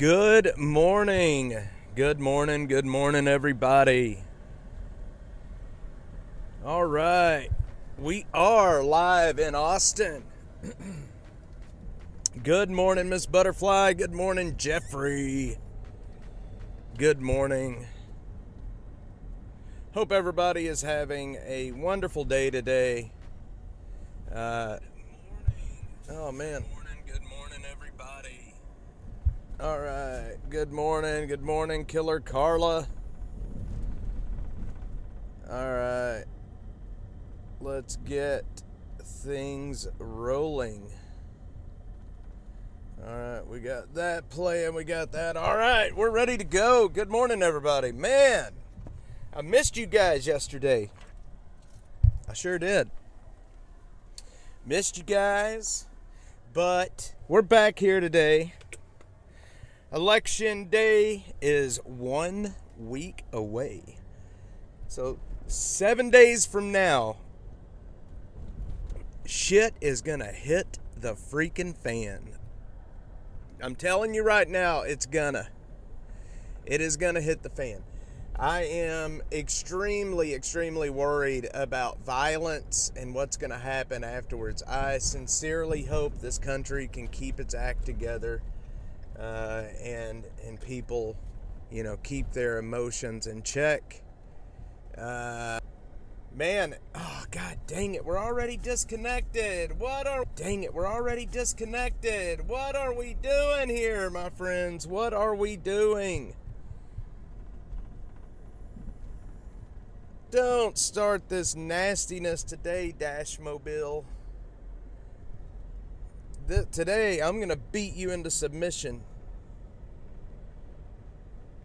Good morning. Good morning, everybody. All right. We are live in Austin. Good morning, Miss Butterfly. Good morning, Jeffrey. Good morning. Hope everybody is having a wonderful day today. Oh, man. Good morning, everybody. All right. Good morning, Killer Carla. All right. Let's get things rolling. All right. We got that playing. We got that. All right. We're ready to go. Good morning, everybody. Man, I missed you guys yesterday. I sure did. Missed you guys. But we're back here today. Election day is 1 week away. So 7 days from now, shit is gonna hit the freaking fan. I'm telling you right now, it is gonna hit the fan. I am extremely worried about violence and what's gonna happen afterwards. I sincerely hope this country can keep its act together. And people, keep their emotions in check. Man, oh god dang it, we're already disconnected. What are we doing here, my friends? What are we doing? Don't start this nastiness today, Dashmobile. Today, I'm going to beat you into submission.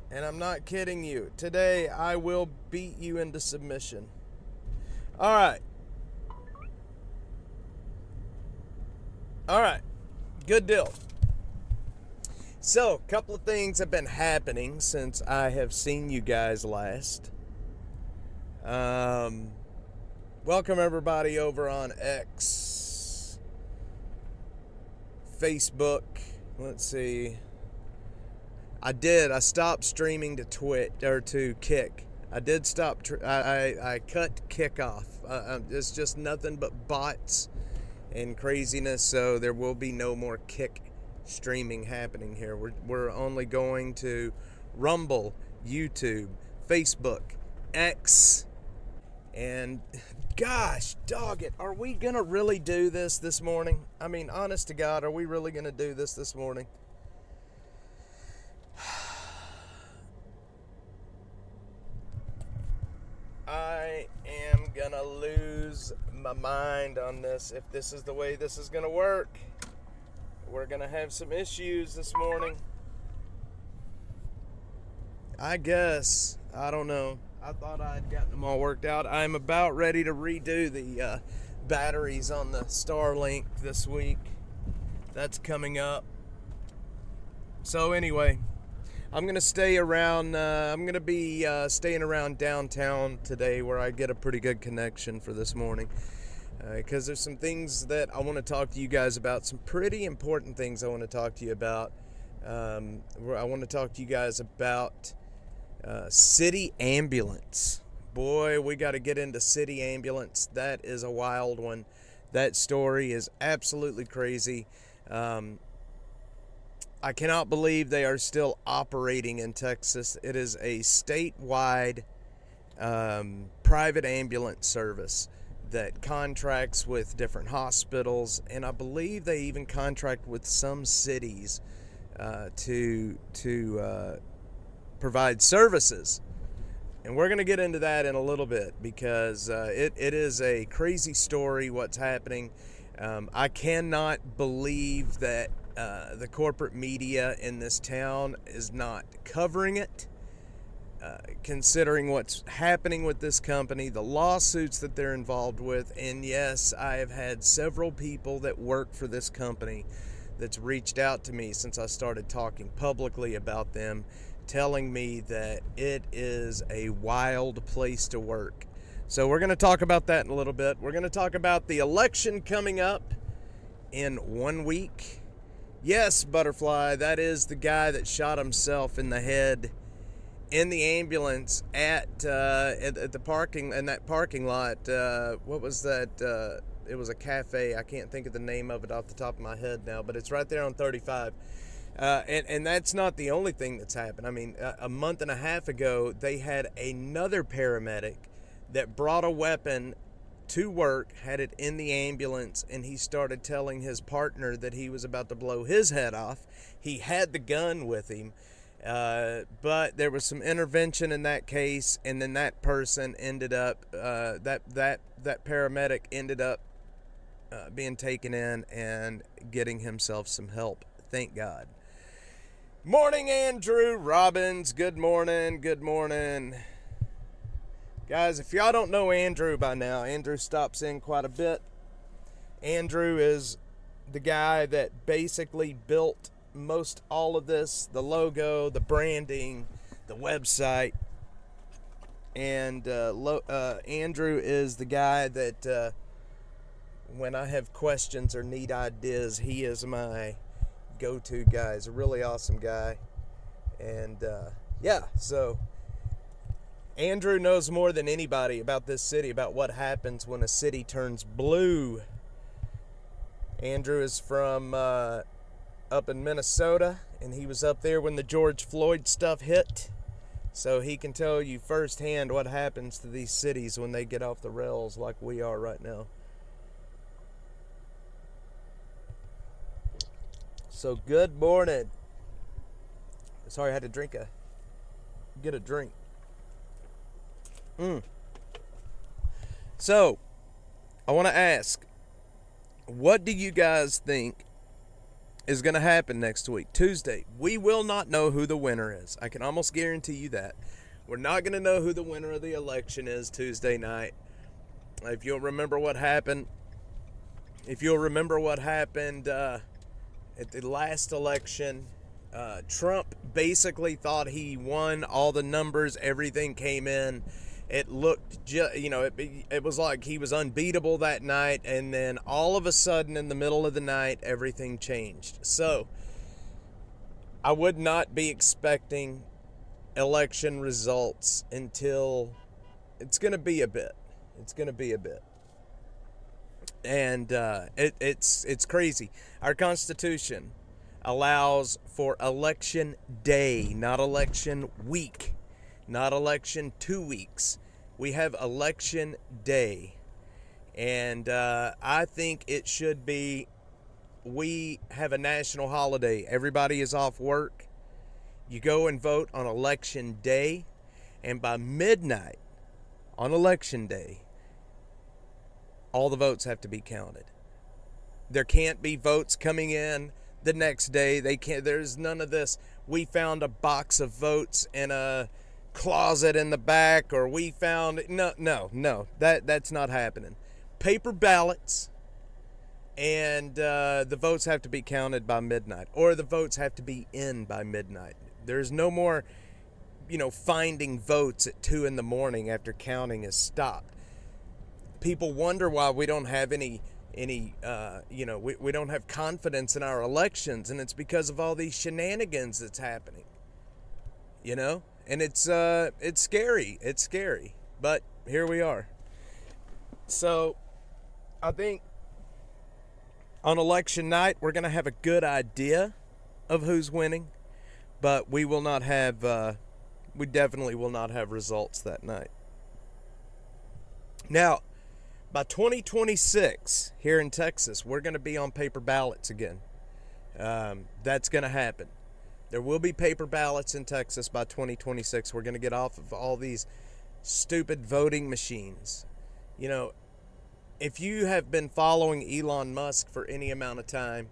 And I'm not kidding you. Today, I will beat you into submission. All right. Good deal. So, a couple of things have been happening since I have seen you guys last. Welcome, everybody, over on X. Facebook. Let's see. I stopped streaming to Twitch or to Kick. I did stop. I cut Kick off. It's just nothing but bots and craziness. So there will be no more Kick streaming happening here. We're only going to Rumble, YouTube, Facebook, X, and gosh, dog it. Are we gonna really do this morning? I mean, honest to God, are we really gonna do this morning? I am gonna lose my mind on this if this is the way this is gonna work. We're gonna have some issues this morning. I guess. I don't know. I thought I'd gotten them all worked out. I'm about ready to redo the batteries on the Starlink this week. That's coming up. So anyway, I'm going to stay around. I'm going to be staying around downtown today where I get a pretty good connection for this morning. Because there's some things that I want to talk to you guys about. Some pretty important things I want to talk to you about. I want to talk to you guys about city ambulance. Boy, we got to get into city ambulance. That is a wild one. That story is absolutely crazy. I cannot believe they are still operating in Texas. It is a statewide private ambulance service that contracts with different hospitals, and I believe they even contract with some cities to provide services. And we're going to get into that in a little bit because it is a crazy story what's happening. I cannot believe that the corporate media in this town is not covering it, considering what's happening with this company, the lawsuits that they're involved with. And yes, I have had several people that work for this company that's reached out to me since I started talking publicly about them, telling me that it is a wild place to work. So we're going to talk about that in a little bit. We're going to talk about the election coming up in 1 week. Yes, Butterfly, that is the guy that shot himself in the head in the ambulance at the parking lot. What was that? It was a cafe. I can't think of the name of it off the top of my head now, but it's right there on 35. And that's not the only thing that's happened. I mean, a month and a half ago, they had another paramedic that brought a weapon to work, had it in the ambulance, and he started telling his partner that he was about to blow his head off. He had the gun with him, but there was some intervention in that case, and then that person ended up, that paramedic ended up being taken in and getting himself some help. Thank God. Morning, Andrew Robbins. Good morning. Good morning. Guys, if y'all don't know Andrew by now, Andrew stops in quite a bit. Andrew is the guy that basically built most all of this, the logo, the branding, the website. And Andrew is the guy that when I have questions or need ideas, he is my go-to guy. He's a really awesome guy. And so Andrew knows more than anybody about this city, about what happens when a city turns blue. Andrew is from up in Minnesota, and he was up there when the George Floyd stuff hit. So he can tell you firsthand what happens to these cities when they get off the rails like we are right now. So good morning. Sorry, I had to get a drink. So, I want to ask, what do you guys think is going to happen next week? Tuesday, we will not know who the winner is. I can almost guarantee you that. We're not going to know who the winner of the election is Tuesday night. If you'll remember what happened, at the last election, Trump basically thought he won all the numbers, everything came in. It looked, it was like he was unbeatable that night, and then all of a sudden in the middle of the night, everything changed. So, I would not be expecting election results until it's going to be a bit. And it's crazy. Our Constitution allows for election day, not election week. Not election 2 weeks. We have election day. And I think it should be, we have a national holiday. Everybody is off work. You go and vote on election day. And by midnight on election day, all the votes have to be counted. There can't be votes coming in the next day. There's none of this. We found a box of votes in a closet in the back, or we found no, that's not happening. Paper ballots, and the votes have to be counted by midnight, or the votes have to be in by midnight. There's no more finding votes at 2 a.m. after counting is stopped. People wonder why we don't have we don't have confidence in our elections, and it's because of all these shenanigans that's happening. And it's scary. It's scary. But here we are. So I think on election night, we're going to have a good idea of who's winning, but we will not have, we definitely will not have results that night. Now, by 2026, here in Texas, we're going to be on paper ballots again. That's going to happen. There will be paper ballots in Texas by 2026. We're going to get off of all these stupid voting machines. If you have been following Elon Musk for any amount of time,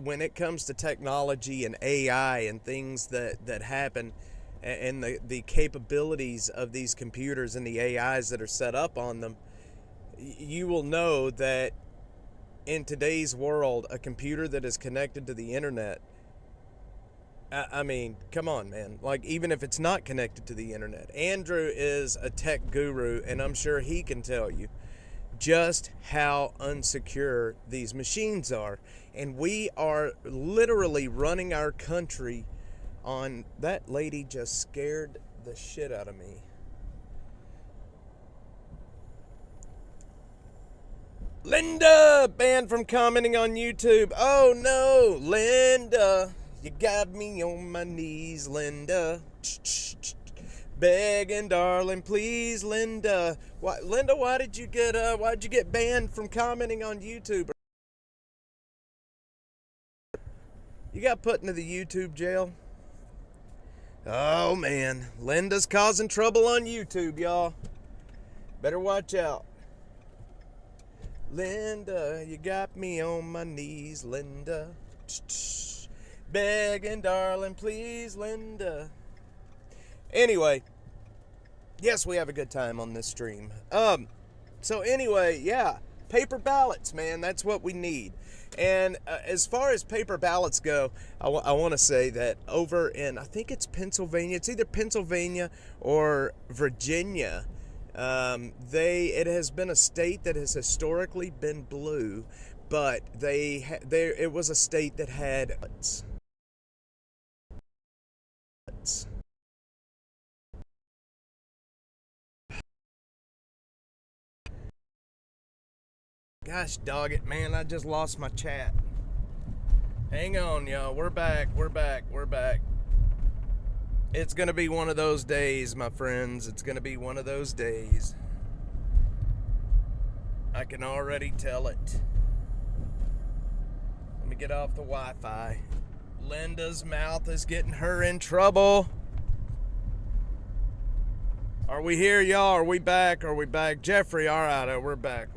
when it comes to technology and AI and things that happen, and the capabilities of these computers and the AIs that are set up on them, you will know that in today's world, a computer that is connected to the internet, I mean, come on, man. Like, even if it's not connected to the internet, Andrew is a tech guru, and I'm sure he can tell you just how unsecure these machines are. And we are literally running our country on... That lady just scared the shit out of me. Linda, banned from commenting on YouTube. Oh no, Linda, you got me on my knees, Linda. Begging, darling, please, Linda. Linda, why did you get banned from commenting on YouTube? You got put into the YouTube jail? Oh man, Linda's causing trouble on YouTube, y'all. Better watch out. Linda, you got me on my knees, Linda. Begging, darling, please, Linda. Anyway, yes, we have a good time on this stream. So anyway, yeah, paper ballots, man, that's what we need. And as far as paper ballots go, I want to say that over in, I think it's Pennsylvania, it's either Pennsylvania or Virginia, it has been a state that has historically been blue, but it was a state that had... Gosh dog it, man, I just lost my chat. Hang on, y'all. We're back. It's going to be one of those days, my friends. It's going to be one of those days. I can already tell it. Let me get off the Wi-Fi. Linda's mouth is getting her in trouble. Are we here, y'all? Are we back? Jeffrey, all right, we're back.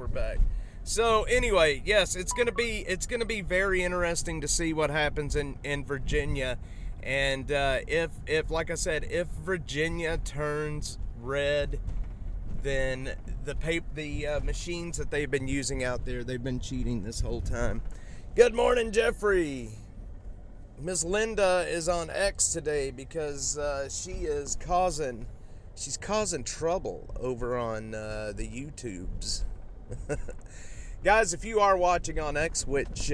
So anyway, yes, it's gonna be very interesting to see what happens in Virginia, and if like I said, if Virginia turns red, then the machines that they've been using out there, they've been cheating this whole time. Good morning, Jeffrey. Miss Linda is on X today because she's causing trouble over on the YouTubes. Guys, if you are watching on X, which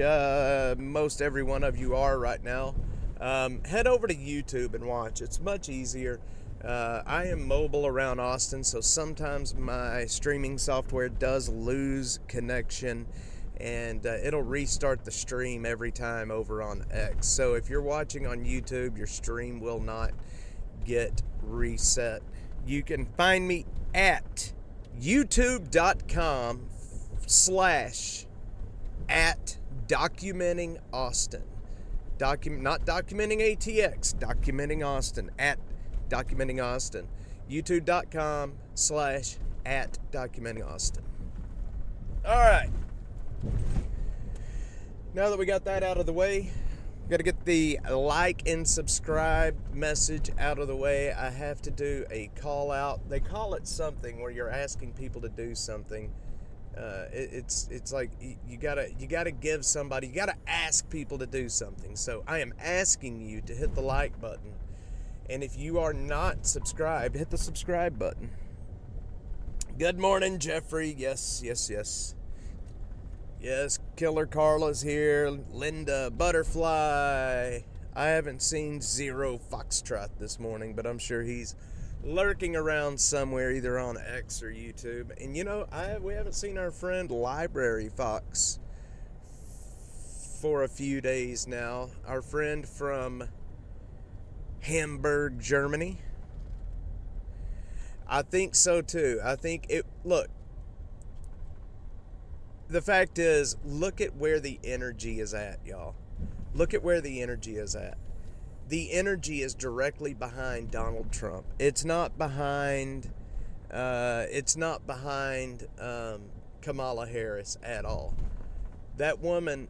most every one of you are right now, head over to YouTube and watch. It's much easier. I am mobile around Austin, so sometimes my streaming software does lose connection, and it'll restart the stream every time over on X. So if you're watching on YouTube, your stream will not get reset. You can find me at youtube.com/@documenting Austin. Not documenting ATX, documenting Austin, at documenting Austin. youtube.com/@documenting Austin. All right. Now that we got that out of the way, got to get the like and subscribe message out of the way. I have to do a call out. They call it something where you're asking people to do something. It's like you gotta give somebody, you gotta ask people to do something. So I am asking you to hit the like button, and if you are not subscribed, hit the subscribe button. Good morning, Jeffrey. Yes, Killer Carla's here. Linda, Butterfly. I haven't seen Zero Foxtrot this morning, but I'm sure he's lurking around somewhere, either on X or YouTube. And you know, we haven't seen our friend Library Fox for a few days now. Our friend from Hamburg, Germany. I think so too. Look, the fact is, look at where the energy is at, y'all. Look at where the energy is at. The energy is directly behind Donald Trump. It's not behind Kamala Harris at all. That woman,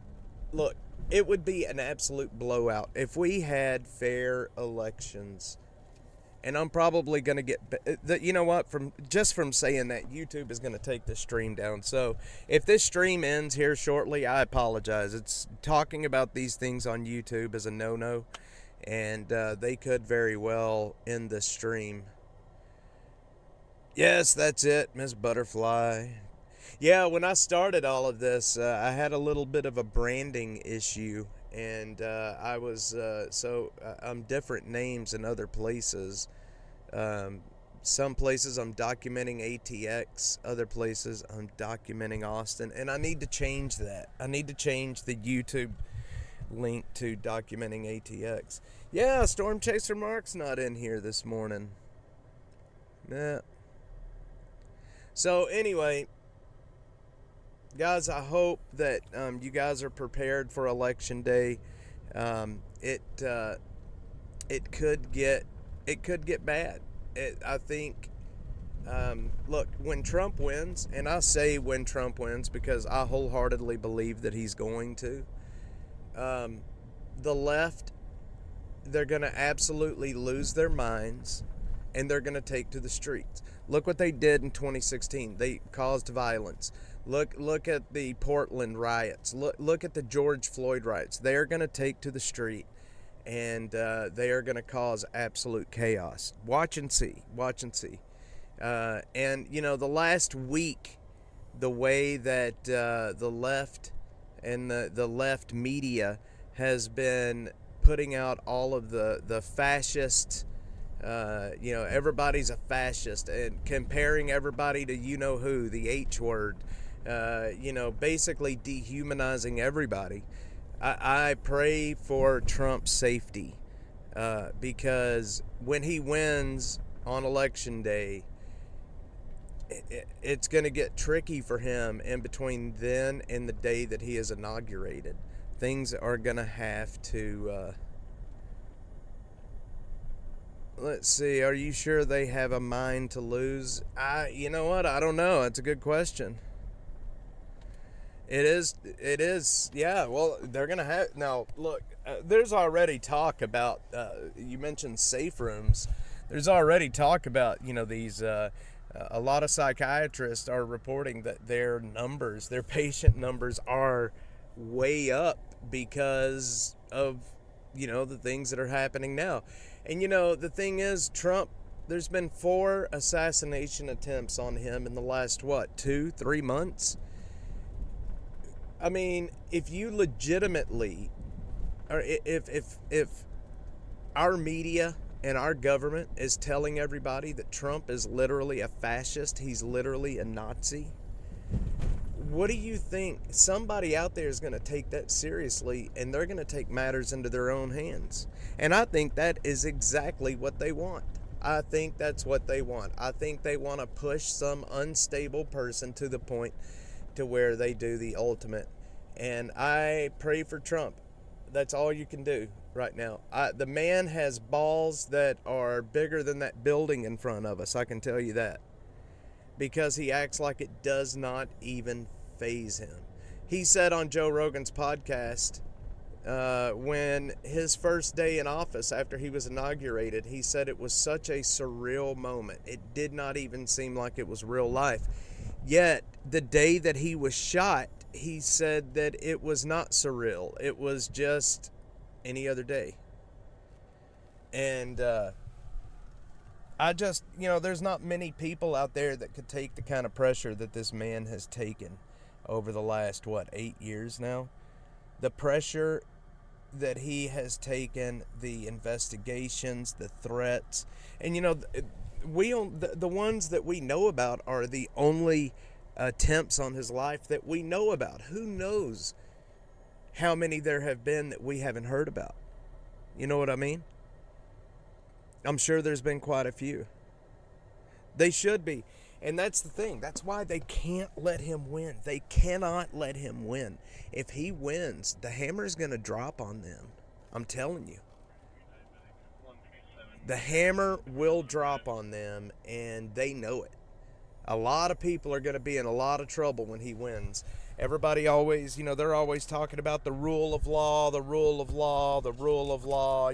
look, it would be an absolute blowout if we had fair elections. And I'm probably going to get, you know what, from saying that, YouTube is going to take this stream down. So if this stream ends here shortly, I apologize. It's talking about these things on YouTube is a no-no. And they could very well end the stream. Yes, that's it, Miss Butterfly. Yeah, when I started all of this, I had a little bit of a branding issue, and I'm different names in other places. Um, some places I'm documenting ATX, other places I'm documenting Austin, and I need to change that. I need to change the YouTube link to documenting ATX. Yeah, Storm Chaser Mark's not in here this morning. Yeah. So anyway, guys, I hope that you guys are prepared for Election Day. Um, it uh, it could get bad. I think. Look, when Trump wins, and I say when Trump wins because I wholeheartedly believe that he's going to. The left, they're going to absolutely lose their minds, and they're going to take to the streets. Look what they did in 2016. They caused violence. Look at the Portland riots. Look at the George Floyd riots. They are going to take to the street, and they are going to cause absolute chaos. Watch and see. Watch and see. And the last week, the way that the left and the left media has been putting out all of the fascist, everybody's a fascist, and comparing everybody to who, the H word, basically dehumanizing everybody. I pray for Trump's safety, because when he wins on Election Day, it's going to get tricky for him in between then and the day that he is inaugurated. Things are going to have to... let's see, are you sure they have a mind to lose? You know what? I don't know. It's a good question. It is, yeah, well, they're going to have... Now, look, there's already talk about... you mentioned safe rooms. There's already talk about, these... a lot of psychiatrists are reporting that their patient numbers are way up because of, the things that are happening now. And, the thing is, Trump, there's been 4 assassination attempts on him in the last, 2-3 months? I mean, if you legitimately, or if our media and our government is telling everybody that Trump is literally a fascist, he's literally a Nazi, what do you think? Somebody out there is going to take that seriously, and they're going to take matters into their own hands. And I think that is exactly what they want. I think that's what they want. I think they want to push some unstable person to the point to where they do the ultimate. And I pray for Trump. That's all you can do right now. The man has balls that are bigger than that building in front of us, I can tell you that. Because he acts like it does not even faze him. He said on Joe Rogan's podcast, when his first day in office after he was inaugurated, he said it was such a surreal moment. It did not even seem like it was real life. Yet, the day that he was shot, he said that it was not surreal. It was just any other day. And I just, there's not many people out there that could take the kind of pressure that this man has taken over the last, 8 years now. The pressure that he has taken, the investigations, the threats. And, the ones that we know about are the only attempts on his life that we know about. Who knows how many there have been that we haven't heard about? You know what I mean? I'm sure there's been quite a few. They should be. And that's the thing. That's why they can't let him win. They cannot let him win. If he wins, the hammer's going to drop on them. I'm telling you. The hammer will drop on them, and they know it. A lot of people are going to be in a lot of trouble when he wins. Everybody always, they're always talking about the rule of law, the rule of law, the rule of law,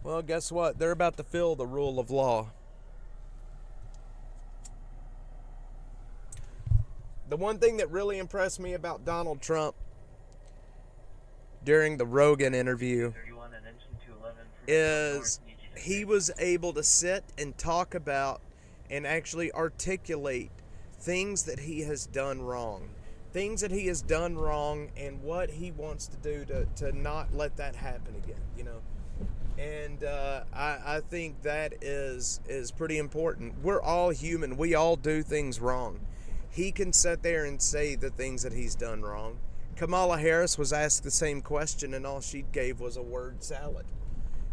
Well, guess what? They're about to fill the rule of law. The one thing that really impressed me about Donald Trump during the Rogan interview is he was able to sit and talk about and actually articulate things that he has done wrong. Things that he has done wrong and what he wants to do to not let that happen again, you know. And I think that is pretty important. We're all human. We all do things wrong. He can sit there and say the things that he's done wrong. Kamala Harris was asked the same question, and all she gave was a word salad,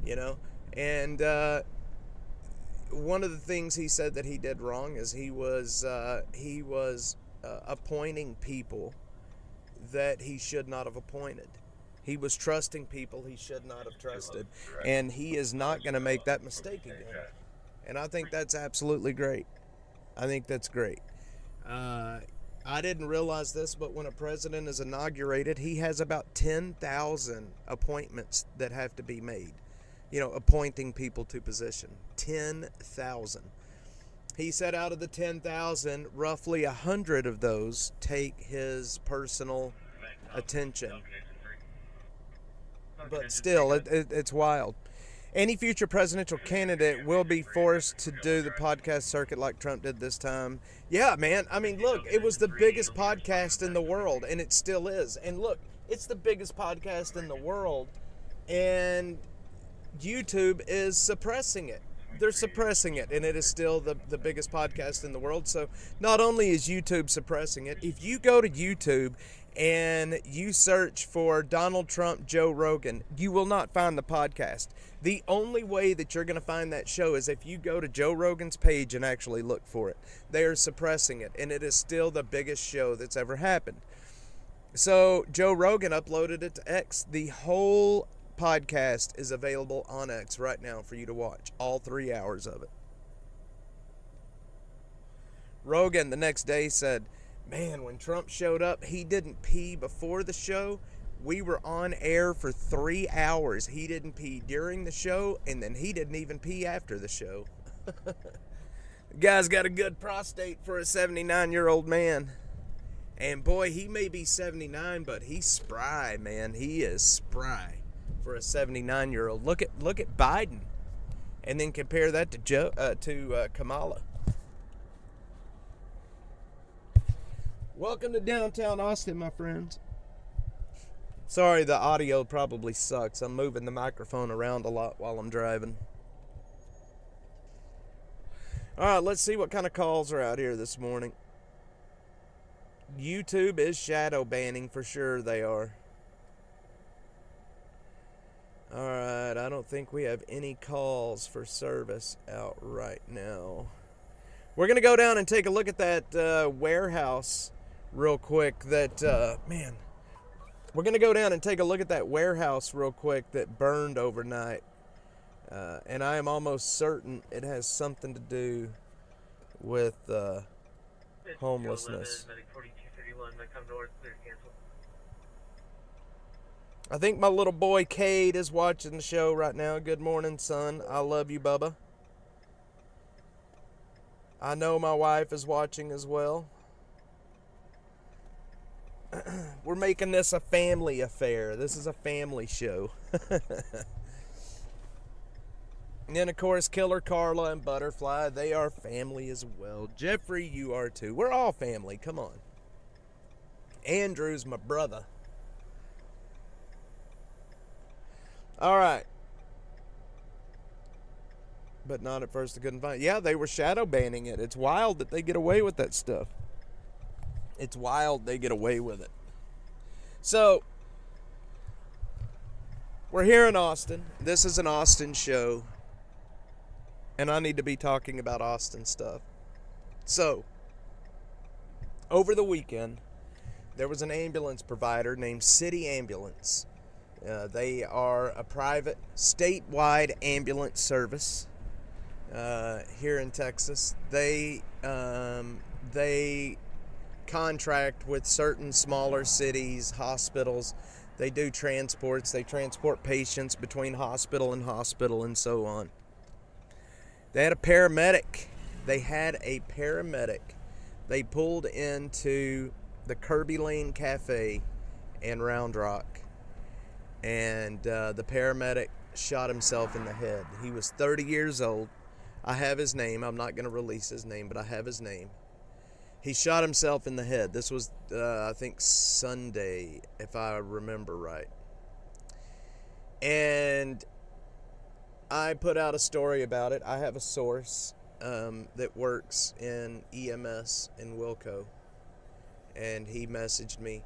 you know. And one of the things he said that he did wrong is he was appointing people that he should not have appointed. He was trusting people he should not have trusted, and he is not going to make that mistake again. And I think that's absolutely great. I think that's great. I didn't realize this, but when a president is inaugurated, he has about 10,000 appointments that have to be made. You know, appointing people to position. 10,000. He said out of the 10,000, roughly 100 of those take his personal attention. But still, it's wild. Any future presidential candidate will be forced to do the podcast circuit like Trump did this time. Yeah, man. I mean, look, it was the biggest podcast in the world, and it still is. And look, it's the biggest podcast in the world, and YouTube is suppressing it. They're suppressing it, and it is still the biggest podcast in the world. So not only is YouTube suppressing it, if you go to YouTube and you search for Donald Trump, Joe Rogan, you will not find the podcast. The only way that you're going to find that show is if you go to Joe Rogan's page and actually look for it. They are suppressing it, and it is still the biggest show that's ever happened. So Joe Rogan uploaded it to X. The whole podcast is available on X right now for you to watch, all 3 hours of it. Rogan the next day said, man, when Trump showed up, he didn't pee before the show. We were on air for 3 hours. He didn't pee during the show, and then he didn't even pee after the show. The guy's got a good prostate for a 79-year-old man. And boy, he may be 79, but he's spry, man. He is spry for a 79-year-old. Look at Biden, and then compare that to Kamala. Welcome to downtown Austin, my friends. Sorry, the audio probably sucks. I'm moving the microphone around a lot while I'm driving. All right, let's see what kind of calls are out here this morning. YouTube is shadow banning for sure. They are. All right, I don't think we have any calls for service out right now. We're going to go down and take a look at that warehouse real quick. We're going to go down and take a look at that warehouse real quick that burned overnight. And I am almost certain it has something to do with homelessness. I think my little boy Cade is watching the show right now. Good morning, son. I love you, Bubba. I know my wife is watching as well. We're making this a family affair. This is a family show. And then, of course, Killer Carla and Butterfly, they are family as well. Jeffrey, you are too. We're all family. Come on. Andrew's my brother. All right. But not at first I couldn't find it. Yeah, they were shadow banning it. It's wild that they get away with that stuff. It's wild they get away with it. So, we're here in Austin. This is an Austin show. And I need to be talking about Austin stuff. So, over the weekend, there was an ambulance provider named City Ambulance. They are a private, statewide ambulance service here in Texas. They contract with certain smaller cities, hospitals. They do transports. They transport patients between hospital and so on. They had a paramedic. They pulled into the Kirby Lane Cafe in Round Rock, and the paramedic shot himself in the head. He was 30 years old. I have his name. I'm not going to release his name, but I have his name. He shot himself in the head. This was, I think, Sunday, if I remember right. And I put out a story about it. I have a source that works in EMS in Wilco. And he messaged me.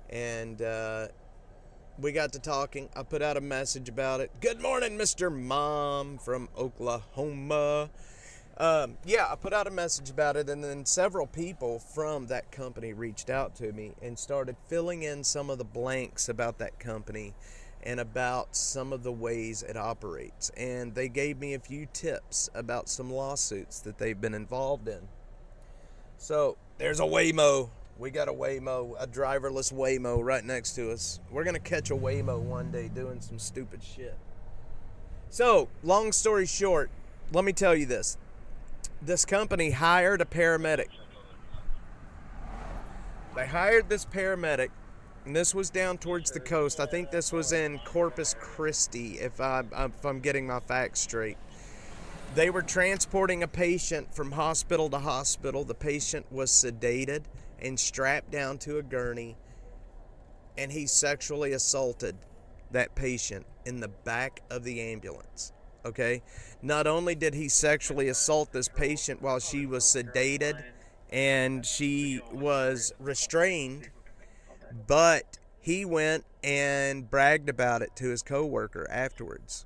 And we got to talking. I put out a message about it. Good morning, Mr. Mom from Oklahoma. I put out a message about it, and then several people from that company reached out to me and started filling in some of the blanks about that company and about some of the ways it operates. And they gave me a few tips about some lawsuits that they've been involved in. So there's a Waymo. We got a Waymo, a driverless Waymo right next to us. We're going to catch a Waymo one day doing some stupid shit. So, long story short, let me tell you this. This company hired a paramedic. They hired this paramedic, and this was down towards the coast. I think this was in Corpus Christi, if I'm getting my facts straight. They were transporting a patient from hospital to hospital. The patient was sedated and strapped down to a gurney, and he sexually assaulted that patient in the back of the ambulance. Okay, not only did he sexually assault this patient while she was sedated and she was restrained, but he went and bragged about it to his coworker afterwards.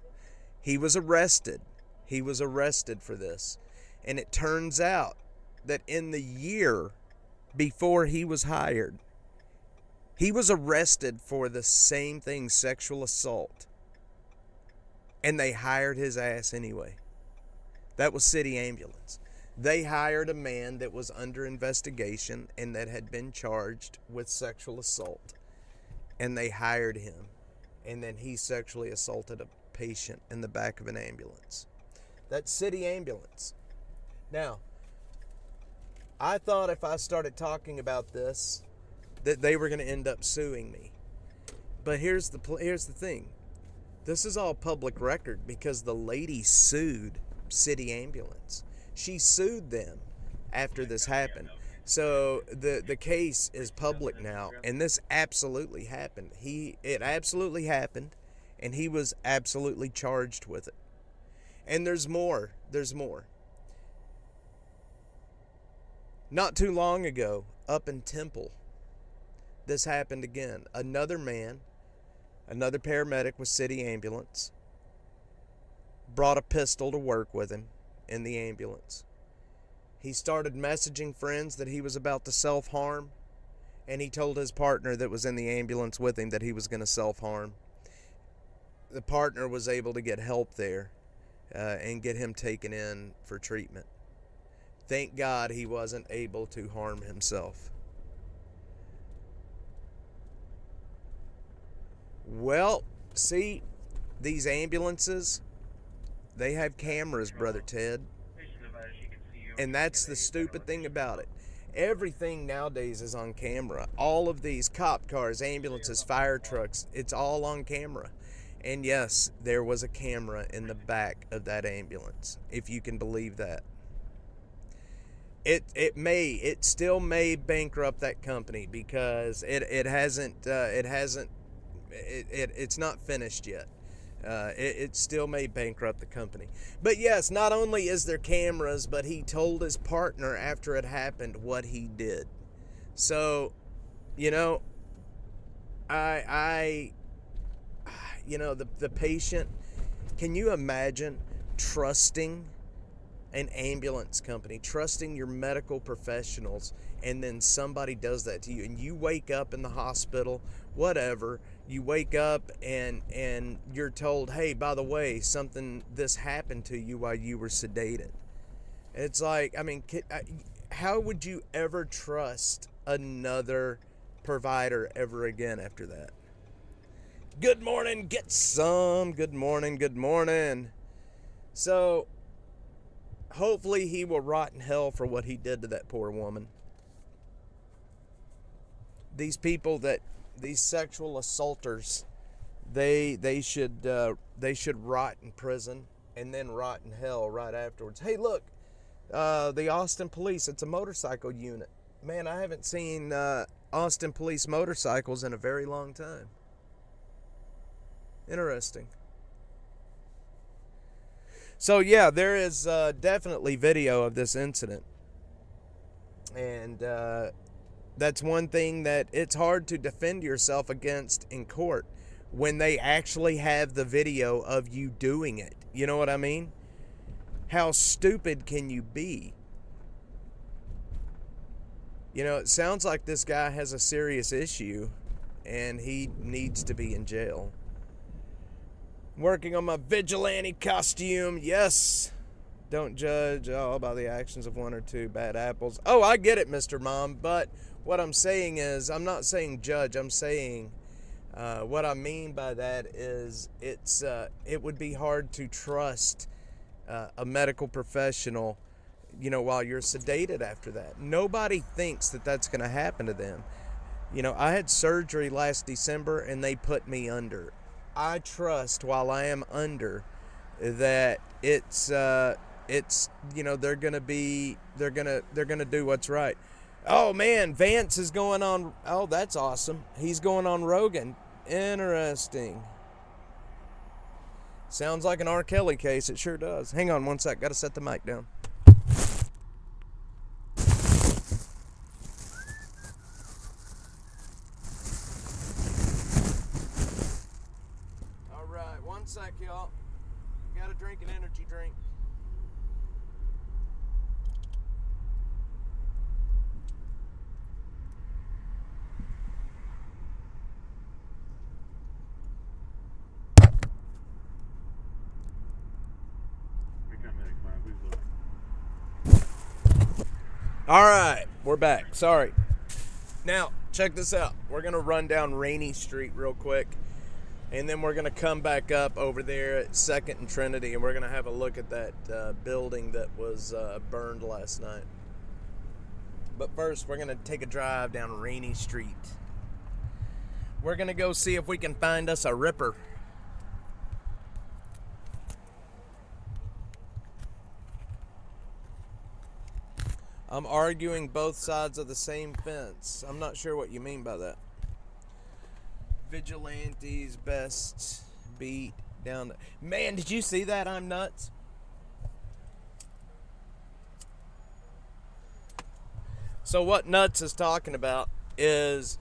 He was arrested. He was arrested for this. And it turns out that in the year before he was hired, he was arrested for the same thing, sexual assault. And they hired his ass anyway. That was City Ambulance. They hired a man that was under investigation and that had been charged with sexual assault. And they hired him. And then he sexually assaulted a patient in the back of an ambulance. That's City Ambulance. Now, I thought if I started talking about this, that they were going to end up suing me. But here's the thing. This is all public record because the lady sued City Ambulance. She sued them after this happened. So the case is public now, and this absolutely happened. It absolutely happened, and he was absolutely charged with it. And there's more. There's more. Not too long ago, up in Temple, this happened again. Another man, another paramedic with City Ambulance, brought a pistol to work with him in the ambulance. He started messaging friends that he was about to self-harm, and he told his partner that was in the ambulance with him that he was going to self-harm. The partner was able to get help there and get him taken in for treatment. Thank God he wasn't able to harm himself. Well, see, these ambulances, they have cameras, Brother Ted. And that's the stupid thing about it. Everything nowadays is on camera. All of these cop cars, ambulances, fire trucks, it's all on camera. And yes, there was a camera in the back of that ambulance, if you can believe that. It still may bankrupt that company because it's not finished yet. It still may bankrupt the company. But yes, not only is there cameras, but he told his partner after it happened what he did. So, the patient, can you imagine trusting an ambulance company, trusting your medical professionals, and then somebody does that to you, and you wake up in the hospital, whatever, you wake up and you're told, hey, by the way, this happened to you while you were sedated. It's like, how would you ever trust another provider ever again after that? Good morning, get some. Good morning. So, hopefully he will rot in hell for what he did to that poor woman. These people these sexual assaulters, they should rot in prison and then rot in hell right afterwards. Hey, look, the Austin police, it's a motorcycle unit. Man, I haven't seen Austin police motorcycles in a very long time. Interesting. So yeah, there is definitely video of this incident, and that's one thing that it's hard to defend yourself against in court when they actually have the video of you doing it. You know what I mean? How stupid can you be? You know, it sounds like this guy has a serious issue and he needs to be in jail. Working on my vigilante costume. Yes. Don't judge all by the actions of one or two bad apples. Oh, I get it, Mr. Mom. But what I'm saying is, I'm not saying judge. I'm saying what I mean by that is it would be hard to trust a medical professional, you know, while you're sedated after that. Nobody thinks that that's going to happen to them. You know, I had surgery last December and they put me under. I trust while I am under that it's you know, they're gonna do what's right. Oh man, Vance is going on. Oh, that's awesome. He's going on Rogan. Interesting. Sounds like an R. Kelly case. It sure does. Hang on one sec. Got to set the mic down. All right, one sec, y'all. Got to drink an energy drink. All right, we're back. Sorry. Now, check this out. We're going to run down Rainy Street real quick, and then we're going to come back up over there at 2nd and Trinity, and we're going to have a look at that building that was burned last night. But first, we're going to take a drive down Rainy Street. We're going to go see if we can find us a ripper. I'm arguing both sides of the same fence. I'm not sure what you mean by that. Vigilantes best beat down. Man, did you see that? I'm nuts. So what Nuts is talking about is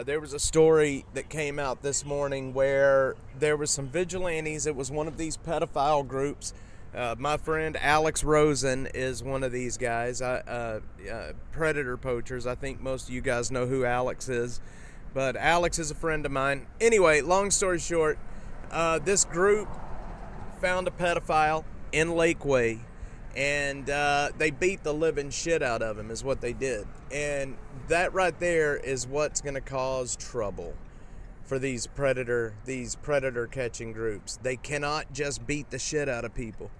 there was a story that came out this morning where there was some vigilantes. It was one of these pedophile groups. My friend Alex Rosen is one of these guys, predator poachers. I think most of you guys know who Alex is, but Alex is a friend of mine. Anyway, long story short, this group found a pedophile in Lakeway, and they beat the living shit out of him is what they did. And that right there is what's going to cause trouble for these predator catching groups. They cannot just beat the shit out of people.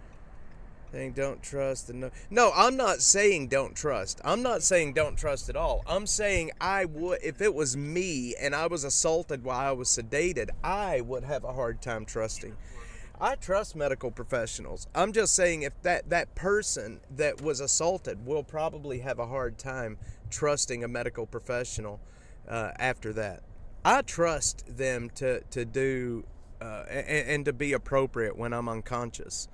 Don't trust and no, I'm not saying don't trust. I'm not saying don't trust at all. I'm saying I would, if it was me and I was assaulted while I was sedated, I would have a hard time trusting. I trust medical professionals. I'm just saying if that person that was assaulted will probably have a hard time trusting a medical professional after that. I trust them to do and to be appropriate when I'm unconscious.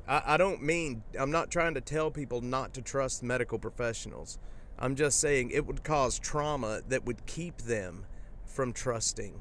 I'm not trying to tell people not to trust medical professionals. I'm just saying it would cause trauma that would keep them from trusting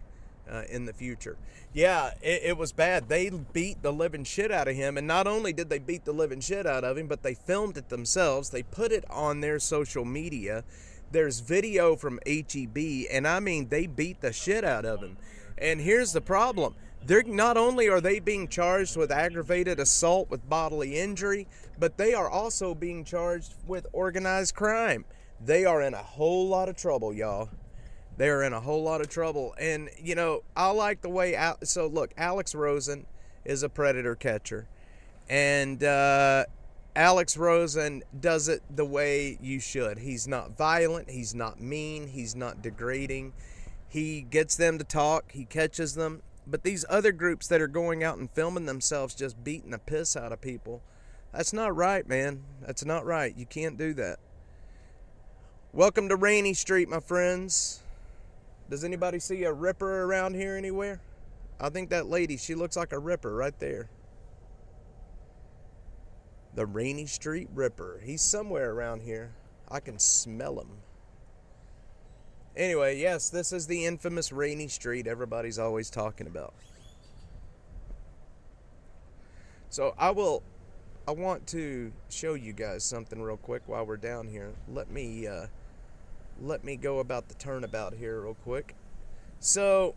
in the future. Yeah, it was bad. They beat the living shit out of him, and not only did they beat the living shit out of him, but they filmed it themselves. They put it on their social media. There's video from HEB, and I mean, they beat the shit out of him. And here's the problem. They're not only are they being charged with aggravated assault with bodily injury, but they are also being charged with organized crime. They are in a whole lot of trouble, y'all. They are in a whole lot of trouble. And, you know, I like the way... So, look, Alex Rosen is a predator catcher. And Alex Rosen does it the way you should. He's not violent. He's not mean. He's not degrading. He gets them to talk. He catches them. But these other groups that are going out and filming themselves just beating the piss out of people, that's not right, man. That's not right. You can't do that. Welcome to Rainy Street, my friends. Does anybody see a ripper around here anywhere? I think that lady, she looks like a ripper right there. The Rainy Street Ripper. He's somewhere around here. I can smell him. Anyway, yes, this is the infamous Rainy Street everybody's always talking about. So I want to show you guys something real quick while we're down here. Let me go about the turnabout here real quick. So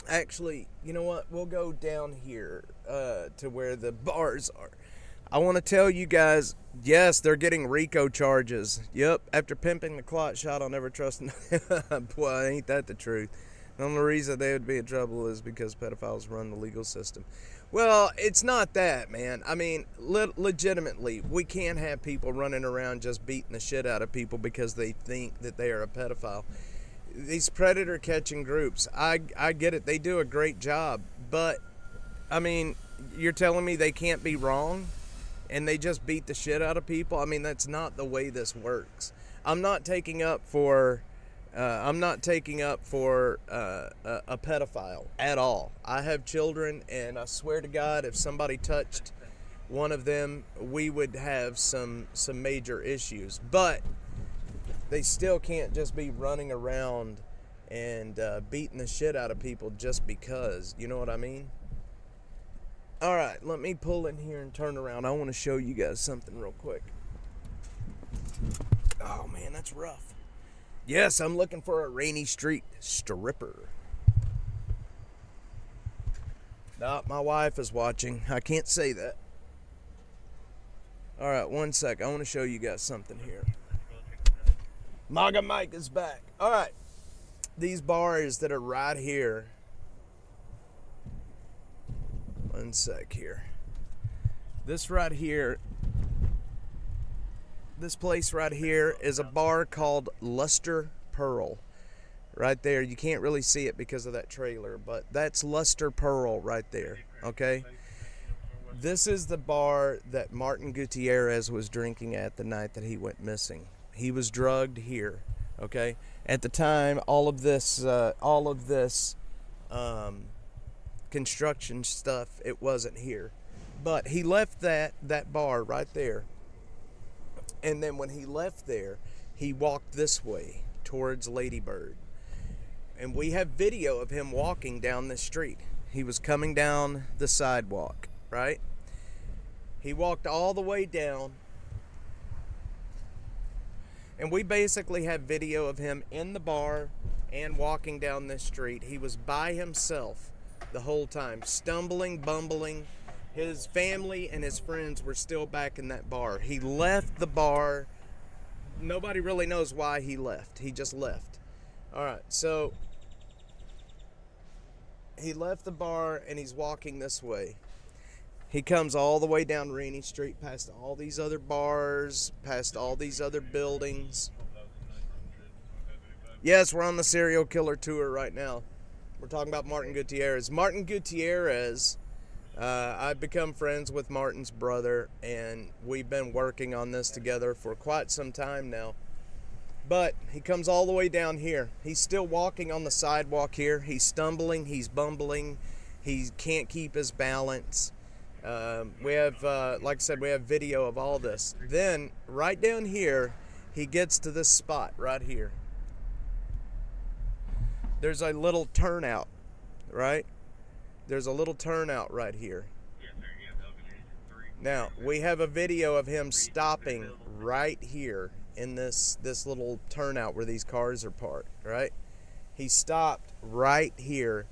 actually, you know what? We'll go down here to where the bars are. I want to tell you guys, yes, they're getting RICO charges. Yep, after pimping the clot shot, I'll never trust them. Boy, ain't that the truth? The only reason they would be in trouble is because pedophiles run the legal system. Well, it's not that, man. I mean, legitimately, we can't have people running around just beating the shit out of people because they think that they are a pedophile. These predator catching groups, I get it. They do a great job. But, I mean, you're telling me they can't be wrong? And they just beat the shit out of people? I mean, that's not the way this works. I'm not taking up for a pedophile at all. I have children, and I swear to God, if somebody touched one of them, we would have some major issues. But they still can't just be running around and beating the shit out of people just because. You know what I mean? All right, let me pull in here and turn around. I want to show you guys something real quick. Oh, man, that's rough. Yes, I'm looking for a Rainy Street stripper. No, my wife is watching. I can't say that. All right, one sec. I want to show you guys something here. MAGA Mike is back. All right, these bars that are right here. One sec here. This right here, this place right here is a bar called Luster Pearl. Right there. You can't really see it because of that trailer, but that's Luster Pearl right there. Okay? This is the bar that Martin Gutierrez was drinking at the night that he went missing. He was drugged here. Okay? At the time, all of this construction stuff, it wasn't here. But he left that bar right there. And then when he left there, he walked this way towards Lady Bird. And we have video of him walking down the street. He was coming down the sidewalk, right? He walked all the way down. And we basically have video of him in the bar and walking down this street. He was by himself the whole time, stumbling, bumbling. His family and his friends were still back in that bar. He left the bar. Nobody really knows why he left. He just left. All right, so he left the bar and he's walking this way. He comes all the way down Rainy Street, past all these other bars, past all these other buildings. Yes, we're on the serial killer tour right now. We're talking about Martin Gutierrez. Martin Gutierrez, I've become friends with Martin's brother, and we've been working on this together for quite some time now. But he comes all the way down here. He's still walking on the sidewalk here. He's stumbling, he's bumbling, he can't keep his balance. We have, like I said, we have video of all this. Then, right down here, he gets to this spot right here. There's a little turnout, right? There's a little turnout right here. Now, we have a video of him stopping right here in this little turnout where these cars are parked, right? He stopped right here,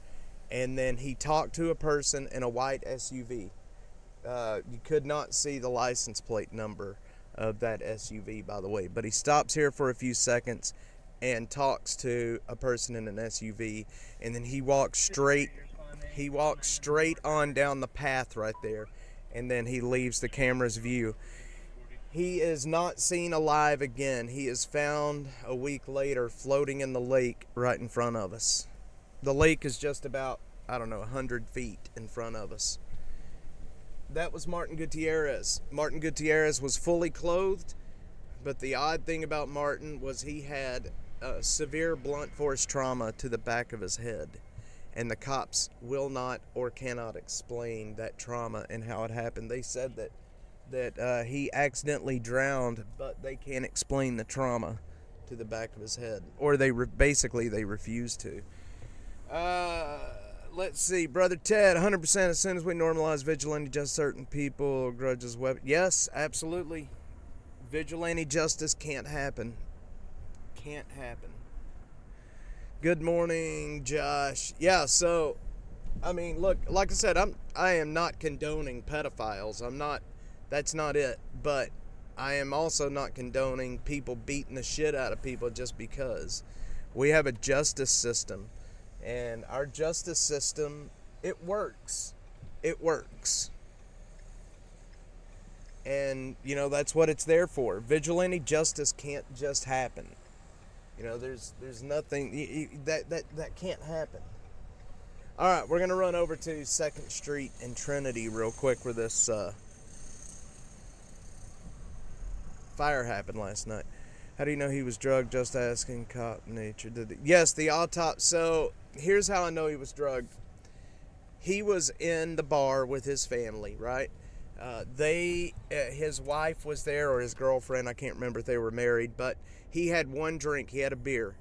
and then he talked to a person in a white SUV. You could not see the license plate number of that SUV, by the way, but he stops here for a few seconds and talks to a person in an SUV, and then he walks straight on down the path right there, and then he leaves the camera's view. He is not seen alive again. He is found a week later floating in the lake right in front of us. The lake is just about, 100 feet in front of us. That was Martin Gutierrez. Martin Gutierrez was fully clothed, But the odd thing about Martin was he had severe blunt force trauma to the back of his head. And the cops will not or cannot explain that trauma and how it happened. They said that he accidentally drowned, but they can't explain the trauma to the back of his head. Or they refuse to. Let's see. Brother Ted, 100% as soon as we normalize vigilante justice, certain people grudges weapons. Yes, absolutely. Vigilante justice can't happen. Can't happen. Good morning, Josh. Yeah, so, I mean, look, like I said, I am not condoning pedophiles. That's not it. But I am also not condoning people beating the shit out of people just because. We have a justice system, and our justice system, it works. It works. And, you know, that's what it's there for. Vigilante justice can't just happen. You know, there's nothing that can't happen. All right, we're gonna run over to 2nd Street and Trinity real quick where this fire happened last night. How do you know he was drugged? Just asking. Cop nature. Yes, the autopsy. So here's how I know he was drugged. He was in the bar with his family, right? His wife was there, or his girlfriend. I can't remember if they were married, but he had one drink. He had a beer,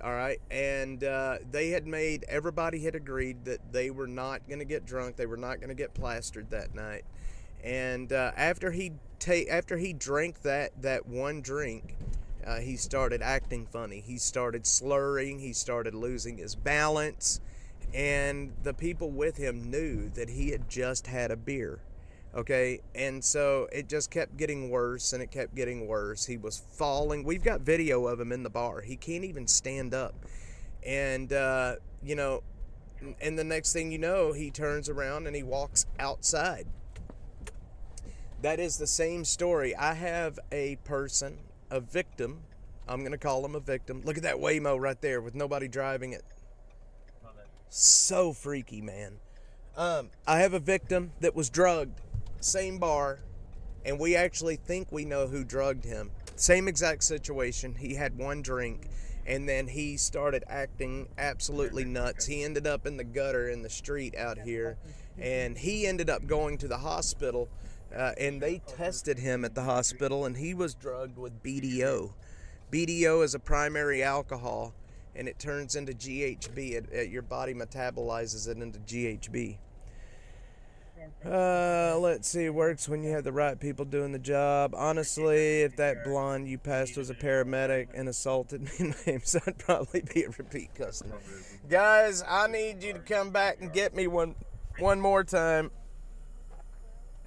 all right? And everybody had agreed that they were not going to get drunk. They were not going to get plastered that night. And after he drank that one drink, he started acting funny. He started slurring. He started losing his balance. And the people with him knew that he had just had a beer. Okay, and so it just kept getting worse, and it kept getting worse. He was falling. We've got video of him in the bar. He can't even stand up. And, you know, and the next thing you know, he turns around and he walks outside. That is the same story. I have a person, a victim. I'm going to call him a victim. Look at that Waymo right there with nobody driving it. So freaky, man. I have a victim that was drugged. Same bar, and we actually think we know who drugged him. Same exact situation. He had one drink, and then he started acting absolutely nuts. He ended up in the gutter in the street out here, and he ended up going to the hospital, and they tested him at the hospital, and he was drugged with BDO. BDO is a primary alcohol, and it turns into GHB. Your body metabolizes it into GHB. Let's see, works when you have the right people doing the job. Honestly, if that blonde you passed was a paramedic and assaulted me, names, I'd probably be a repeat customer. Guys, I need you to come back and get me one more time.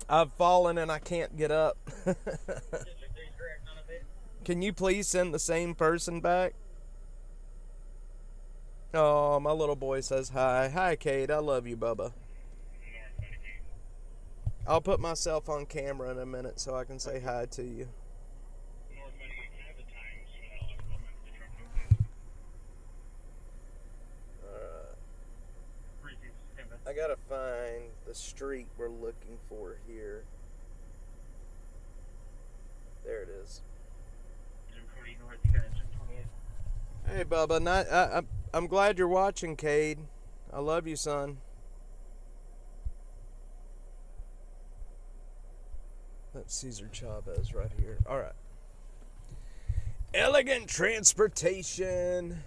I've fallen and I can't get up. Can you please send the same person back? Oh, my little boy says hi. Hi, Kate. I love you, Bubba. I'll put myself on camera in a minute so I can say hi to you. I gotta find the street we're looking for here. There it is. Hey, Bubba. I'm glad you're watching, Cade. I love you, son. That's Cesar Chavez right here. All right. Elegant transportation.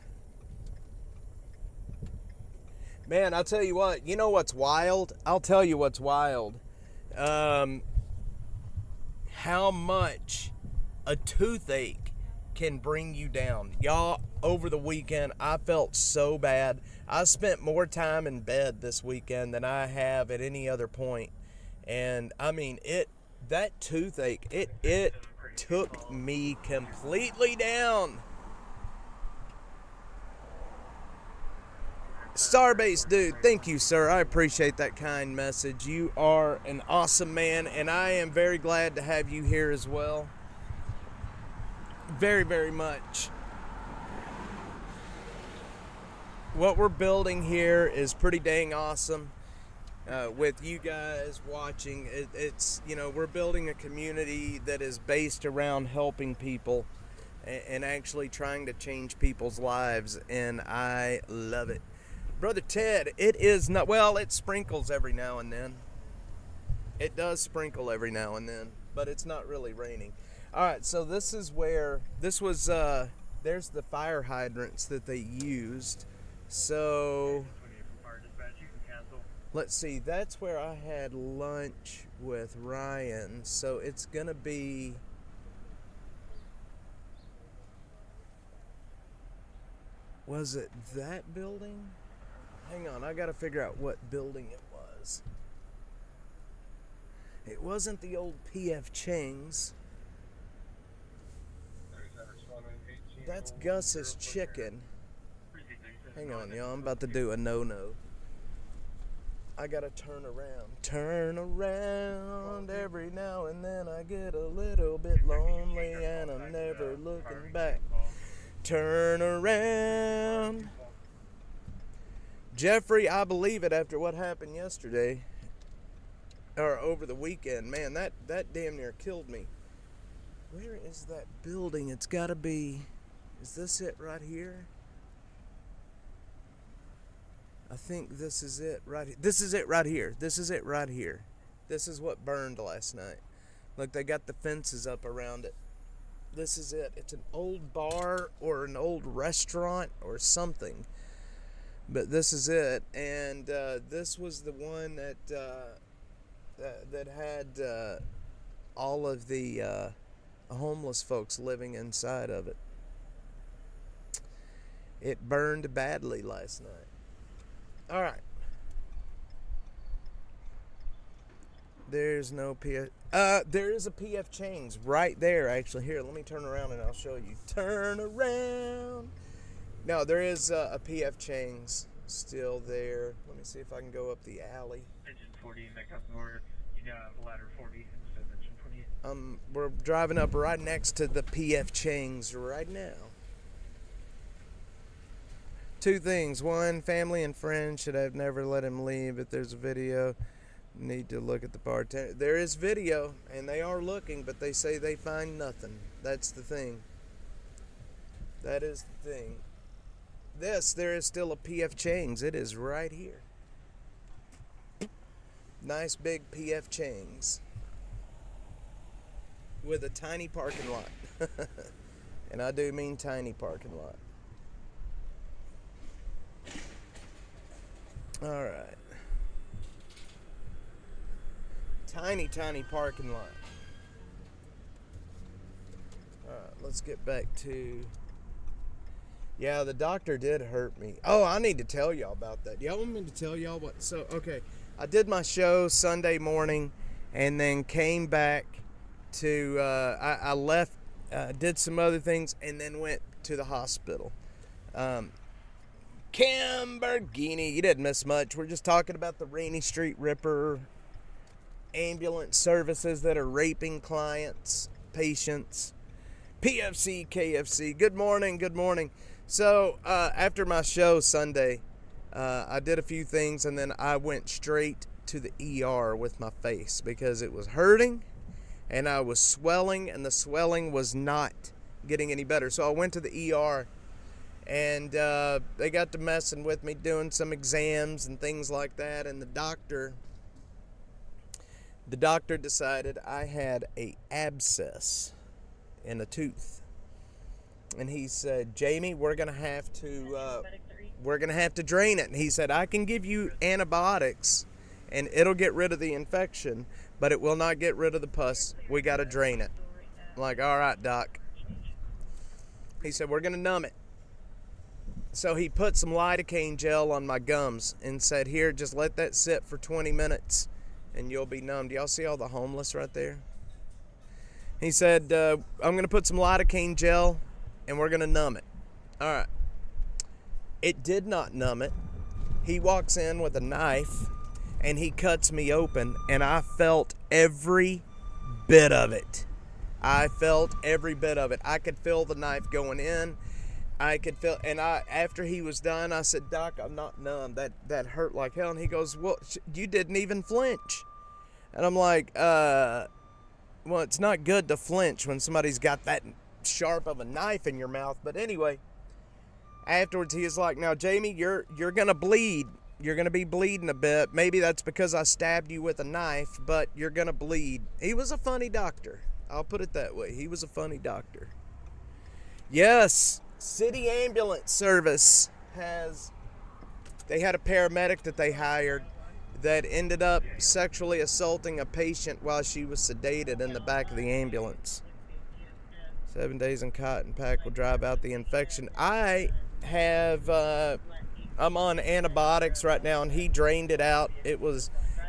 Man, I'll tell you what. You know what's wild? I'll tell you what's wild. How much a toothache can bring you down. Y'all, over the weekend, I felt so bad. I spent more time in bed this weekend than I have at any other point. And, I mean, that toothache, it took me completely down. Starbase dude, thank you, sir. I appreciate that kind message. You are an awesome man, and I am very glad to have you here as well. Very, very much. What we're building here is pretty dang awesome. with you guys watching. It's, we're building a community that is based around helping people and actually trying to change people's lives, and I love it. Brother Ted, it is not, well, it sprinkles every now and then. It does sprinkle every now and then, but it's not really raining. All right, so this is where, there's the fire hydrants that they used. So, let's see, that's where I had lunch with Ryan. So it's going to be, was it that building? Hang on, I got to figure out what building it was. It wasn't the old P.F. Chang's. That's Gus's Chicken. Hang on, y'all. I'm about to do a no-no. I gotta turn around. Turn around. Every now and then I get a little bit lonely and I'm never looking back. Turn around. Jeffrey, I believe it after what happened yesterday. Or over the weekend. Man, that damn near killed me. Where is that building? It's gotta be... Is this it right here? I think this is it right here. This is it right here. This is it right here. This is what burned last night. Look, they got the fences up around it. This is it. It's an old bar or an old restaurant or something. But this is it. And this was the one that had all of the homeless folks living inside of it. It burned badly last night. All right. There's no PF. There is a PF Chang's right there, actually. Here, let me turn around and I'll show you. Turn around. No, there is a PF Chang's still there. Let me see if I can go up the alley. Engine 40, make up north. You have ladder 40 instead of engine 20. We're driving up right next to the PF Chang's right now. Two things. One, family and friends should have never let him leave. If there's a video, need to look at the bartender. There is video, and they are looking, but they say they find nothing. That's the thing. That is the thing. There is still a PF Chang's. It is right here. Nice big PF Chang's. With a tiny parking lot. And I do mean tiny parking lot. All right. Tiny parking lot. All right, let's get back to... Yeah, the doctor did hurt me. Oh, I need to tell y'all about that. Y'all want me to tell y'all what? So, okay. I did my show Sunday morning and then came back to... I left, did some other things, and then went to the hospital. Camberghini, you didn't miss much. We're just talking about the Rainy Street Ripper, ambulance services that are raping clients, patients, PFC, KFC. Good morning. So, after my show Sunday, I did a few things, and then I went straight to the ER with my face because it was hurting, and I was swelling, and the swelling was not getting any better. So I went to the ER, and they got to messing with me, doing some exams and things like that. And the doctor decided I had a abscess in a tooth. And he said, Jamie, we're gonna have to drain it. And he said, I can give you antibiotics and it'll get rid of the infection, but it will not get rid of the pus. We gotta drain it. I'm like, all right, doc. He said, we're gonna numb it. So he put some lidocaine gel on my gums and said, here, just let that sit for 20 minutes and you'll be numb. Do y'all see all the homeless right there? He said, I'm going to put some lidocaine gel and we're going to numb it. All right. It did not numb it. He walks in with a knife and he cuts me open, and I felt every bit of it. I could feel the knife going in. I could feel, and after he was done, I said, "Doc, I'm not numb. That hurt like hell." And he goes, "Well, you didn't even flinch." And I'm like, well, it's not good to flinch when somebody's got that sharp of a knife in your mouth. But anyway, afterwards he was like, "Now, Jamie, you're gonna bleed. You're gonna be bleeding a bit. Maybe that's because I stabbed you with a knife, but you're gonna bleed." He was a funny doctor. I'll put it that way. He was a funny doctor. Yes, city ambulance service they had a paramedic that they hired that ended up sexually assaulting a patient while she was sedated in the back of the ambulance. 7 days in cotton pack will drive out the infection. I'm on antibiotics right now, and he drained it out.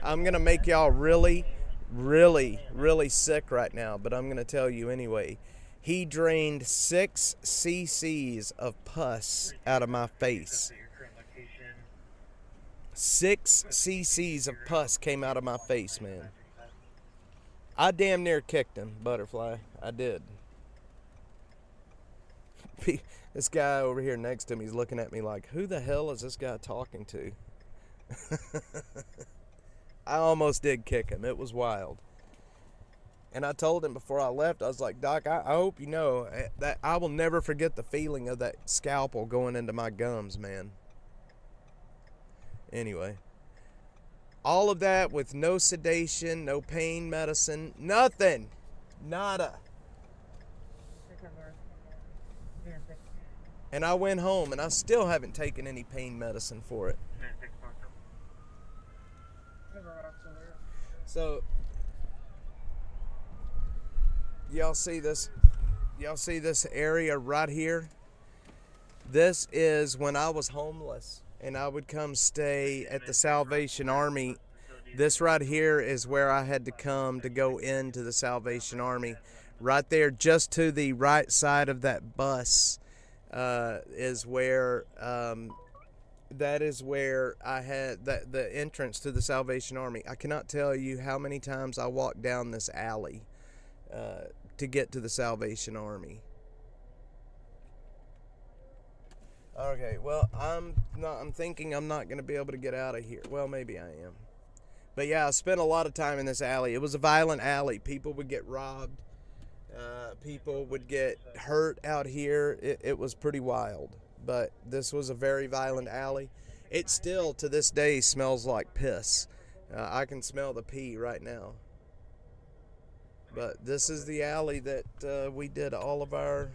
I'm going to make y'all really, really, really sick right now, but I'm going to tell you anyway. He drained 6 cc's of pus out of my face. 6 cc's of pus came out of my face, man. I damn near kicked him, Butterfly. I did. This guy over here next to me is looking at me like, who the hell is this guy talking to? I almost did kick him. It was wild. And I told him before I left, I was like, "Doc, I hope you know that I will never forget the feeling of that scalpel going into my gums, man." Anyway, all of that with no sedation, no pain medicine, nothing. Nada. And I went home, and I still haven't taken any pain medicine for it. So, y'all see this area right here? This is when I was homeless, and I would come stay at the Salvation Army. This right here is where I had to come to go into the Salvation Army. Right there, just to the right side of that bus, is where that is where I had the entrance to the Salvation Army. I cannot tell you how many times I walked down this alley to get to the Salvation Army. Okay, well, I'm thinking I'm not going to be able to get out of here. Well, maybe I am. But yeah, I spent a lot of time in this alley. It was a violent alley. People would get robbed. People would get hurt out here. It was pretty wild. But this was a very violent alley. It still, to this day, smells like piss. I can smell the pee right now. But this is the alley that we did all of our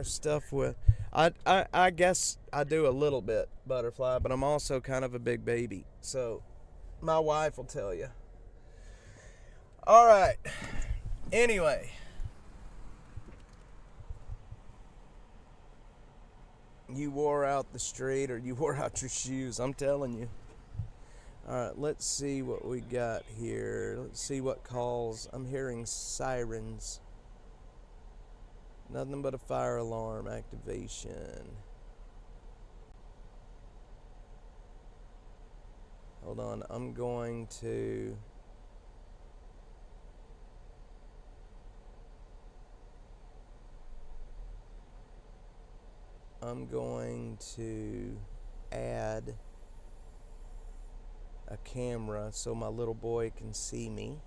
stuff with. I guess I do a little bit, Butterfly, but I'm also kind of a big baby. So my wife will tell you. All right. Anyway. You wore out the street, or you wore out your shoes, I'm telling you. Alright, let's see what we got here. Let's see what calls. I'm hearing sirens. Nothing but a fire alarm activation. Hold on, I'm going to add a camera so my little boy can see me.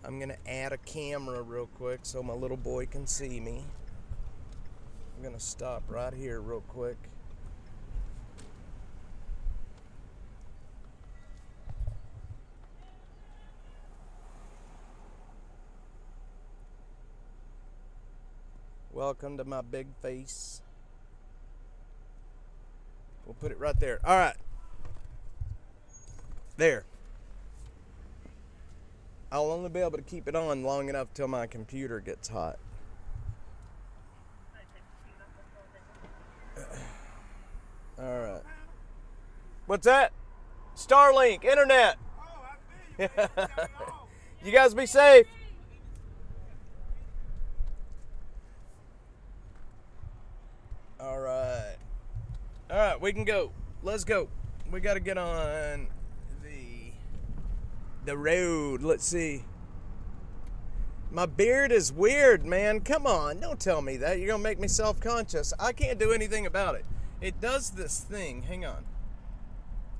I'm gonna add a camera real quick so my little boy can see me. I'm gonna stop right here real quick. Welcome to my big face. We'll put it right there. All right. There. I'll only be able to keep it on long enough till my computer gets hot. All right. What's that? Starlink, internet. You guys be safe. All right. All right, we can go. Let's go. We got to get on the road. Let's see. My beard is weird, man. Come on, don't tell me that. You're gonna make me self-conscious. I can't do anything about it. It does this thing. Hang on.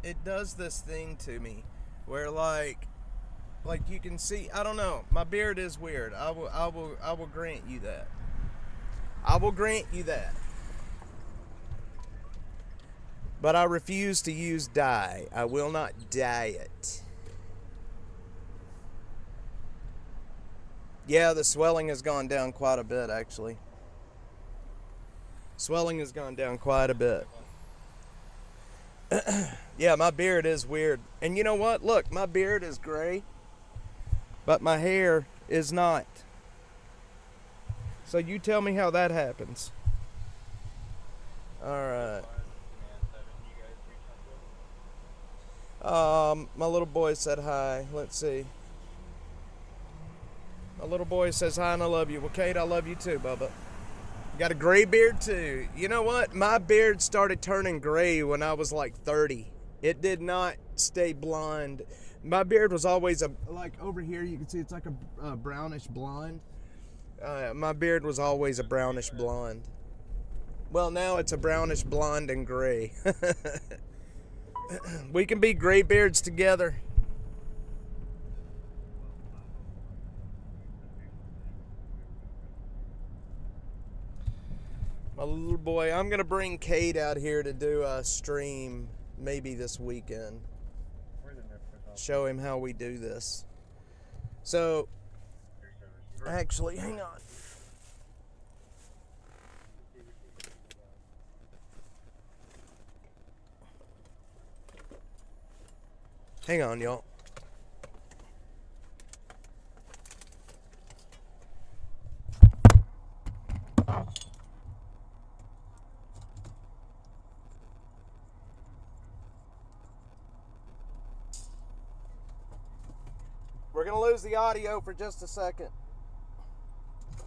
It does this thing to me where like you can see, I don't know. My beard is weird. I will grant you that. I will grant you that. But I refuse to use dye. I will not dye it. Yeah, the swelling has gone down quite a bit, actually. Swelling has gone down quite a bit. Yeah, my beard is weird. And you know what? Look, my beard is gray, but my hair is not. So you tell me how that happens. All right. My little boy said hi. Let's see. My little boy says hi and I love you. Well, Kate, I love you too, Bubba. You got a gray beard too. You know what? My beard started turning gray when I was like 30. It did not stay blonde. My beard was always like over here. You can see it's like a brownish blonde. My beard was always a brownish blonde. Well, now it's a brownish blonde and gray. We can be gray beards together. My little boy, I'm gonna bring Kate out here to do a stream maybe this weekend. Show him how we do this. So, actually, hang on. Hang on, y'all. We're going to lose the audio for just a second.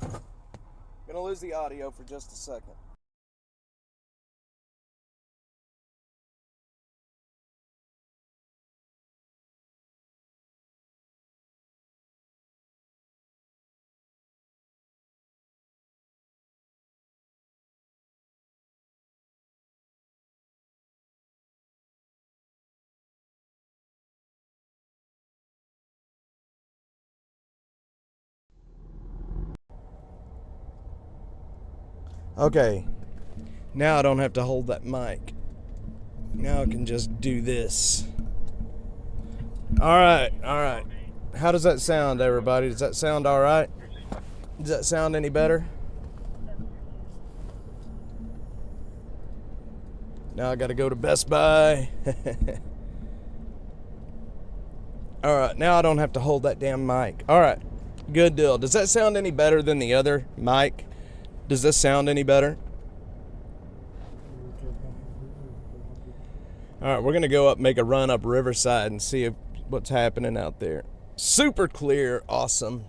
Going to lose the audio for just a second. Okay, now I don't have to hold that mic. Now I can just do this. All right. How does that sound, everybody? Does that sound all right? Does that sound any better? Now I got to go to Best Buy. All right, now I don't have to hold that damn mic. All right, good deal. Does that sound any better than the other mic? Does this sound any better? All right, we're going to go up, make a run up Riverside and see what's happening out there. Super clear, awesome.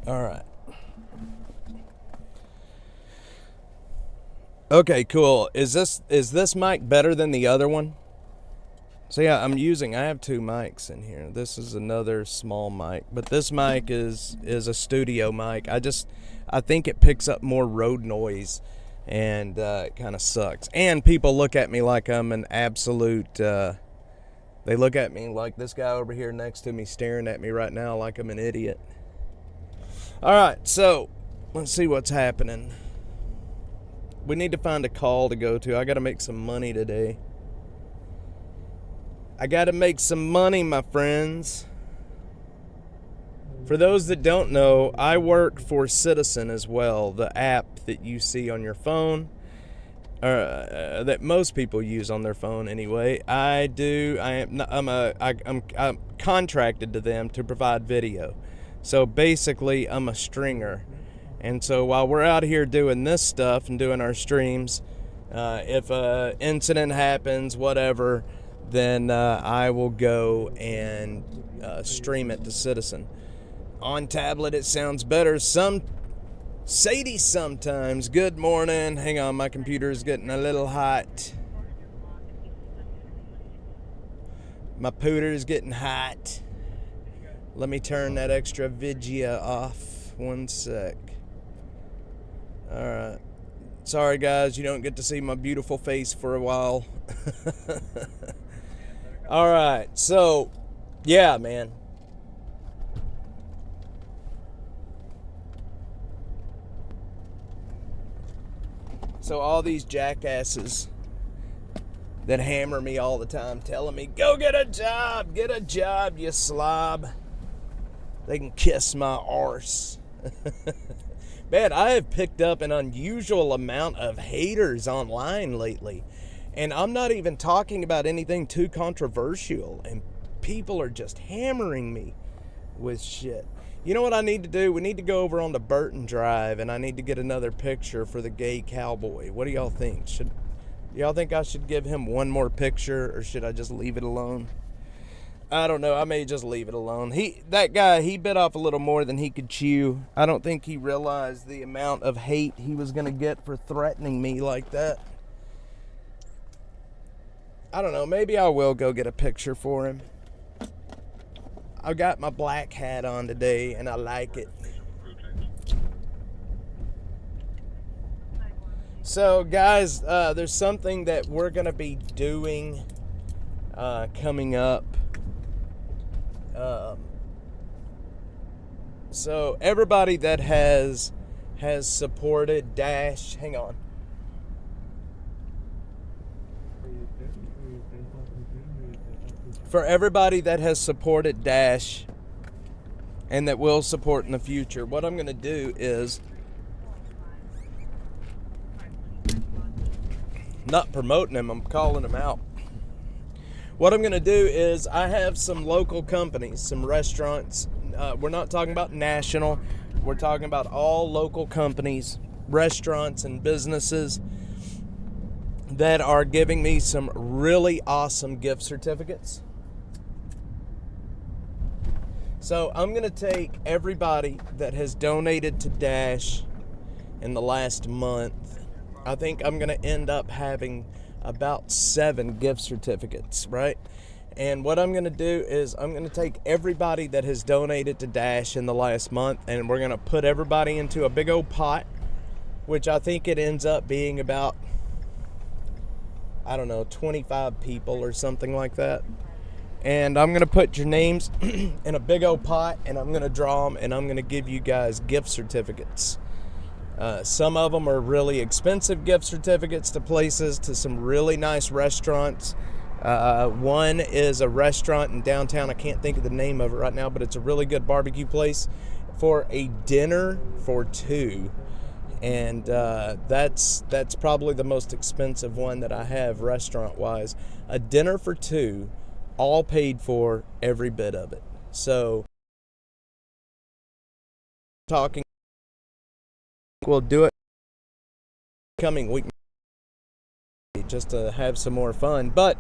All right. Okay, cool. Is this mic better than the other one? So yeah, I have two mics in here. This is another small mic, but this mic is a studio mic. I think it picks up more road noise, and it kind of sucks. And people look at me like I'm an absolute, they look at me like this guy over here next to me staring at me right now like I'm an idiot. All right, so let's see what's happening. We need to find a call to go to. I got to make some money today. I gotta make some money, my friends. For those that don't know, I work for Citizen as well, the app that you see on your phone, that most people use on their phone anyway. I'm contracted to them to provide video. So basically, I'm a stringer. And so while we're out here doing this stuff and doing our streams, if an incident happens, whatever, then I will go and stream it to Citizen. On tablet, it sounds better. Sadie sometimes. Good morning. Hang on, my computer is getting a little hot. My pooter is getting hot. Let me turn that extra vidya off. One sec. Alright. Sorry guys, you don't get to see my beautiful face for a while. Alright, so, yeah, man. So all these jackasses that hammer me all the time telling me, go get a job, you slob. They can kiss my arse. Man, I have picked up an unusual amount of haters online lately. And I'm not even talking about anything too controversial. And people are just hammering me with shit. You know what I need to do? We need to go over on the Burton Drive and I need to get another picture for the gay cowboy. What do y'all think? Y'all think I should give him one more picture or should I just leave it alone? I don't know. I may just leave it alone. That guy, he bit off a little more than he could chew. I don't think he realized the amount of hate he was going to get for threatening me like that. I don't know. Maybe I will go get a picture for him. I got my black hat on today and I like it. So guys, there's something that we're going to be doing coming up. So everybody that has supported Dash, hang on. For everybody that has supported Dash and that will support in the future, what I'm going to do is not promoting him, I'm calling him out. What I'm going to do is I have some local companies, some restaurants. We're not talking about national. We're talking about all local companies, restaurants and businesses that are giving me some really awesome gift certificates. So I'm going to take everybody that has donated to Dash in the last month. I think I'm going to end up having about 7 gift certificates, right? And what I'm going to do is I'm going to take everybody that has donated to Dash in the last month and we're going to put everybody into a big old pot, which I think it ends up being about, I don't know, 25 people or something like that. And I'm going to put your names in a big old pot and I'm going to draw them and I'm going to give you guys gift certificates. Some of them are really expensive gift certificates to places, to some really nice restaurants. One is a restaurant in downtown. I can't think of the name of it right now, but it's a really good barbecue place for a dinner for 2. And that's probably the most expensive one that I have restaurant-wise. A dinner for 2, all paid for, every bit of it. So, talking, we'll do it coming week just to have some more fun. But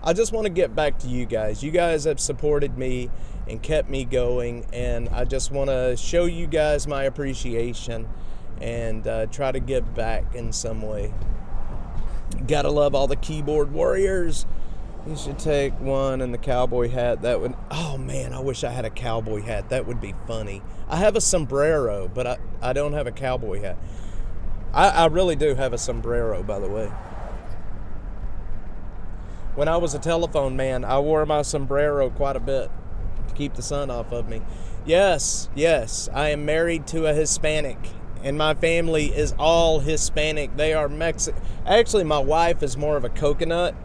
I just want to get back to you guys. You guys have supported me and kept me going, and I just want to show you guys my appreciation and try to give back in some way. Gotta love all the keyboard warriors. You should take one and the cowboy hat. That would, oh man, I wish I had a cowboy hat. That would be funny. I have a sombrero, but I don't have a cowboy hat. I really do have a sombrero, by the way. When I was a telephone man, I wore my sombrero quite a bit to keep the sun off of me. Yes, I am married to a Hispanic, and my family is all Hispanic. They are Mexican. Actually, my wife is more of a coconut.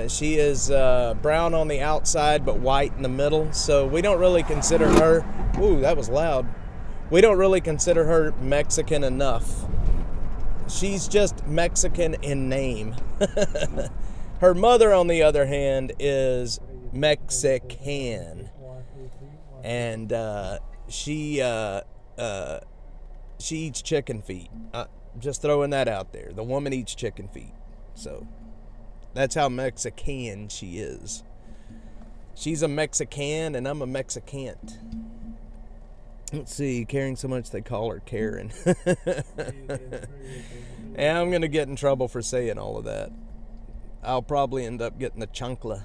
She is brown on the outside, but white in the middle. So we don't really consider her, ooh, that was loud. We don't really consider her Mexican enough. She's just Mexican in name. Her mother, on the other hand, is Mexican. And she eats chicken feet. Just throwing that out there. The woman eats chicken feet. So that's how Mexican she is. She's a Mexican and I'm a Mexicant. Let's see, caring so much they call her Karen. And I'm going to get in trouble for saying all of that. I'll probably end up getting the chancla.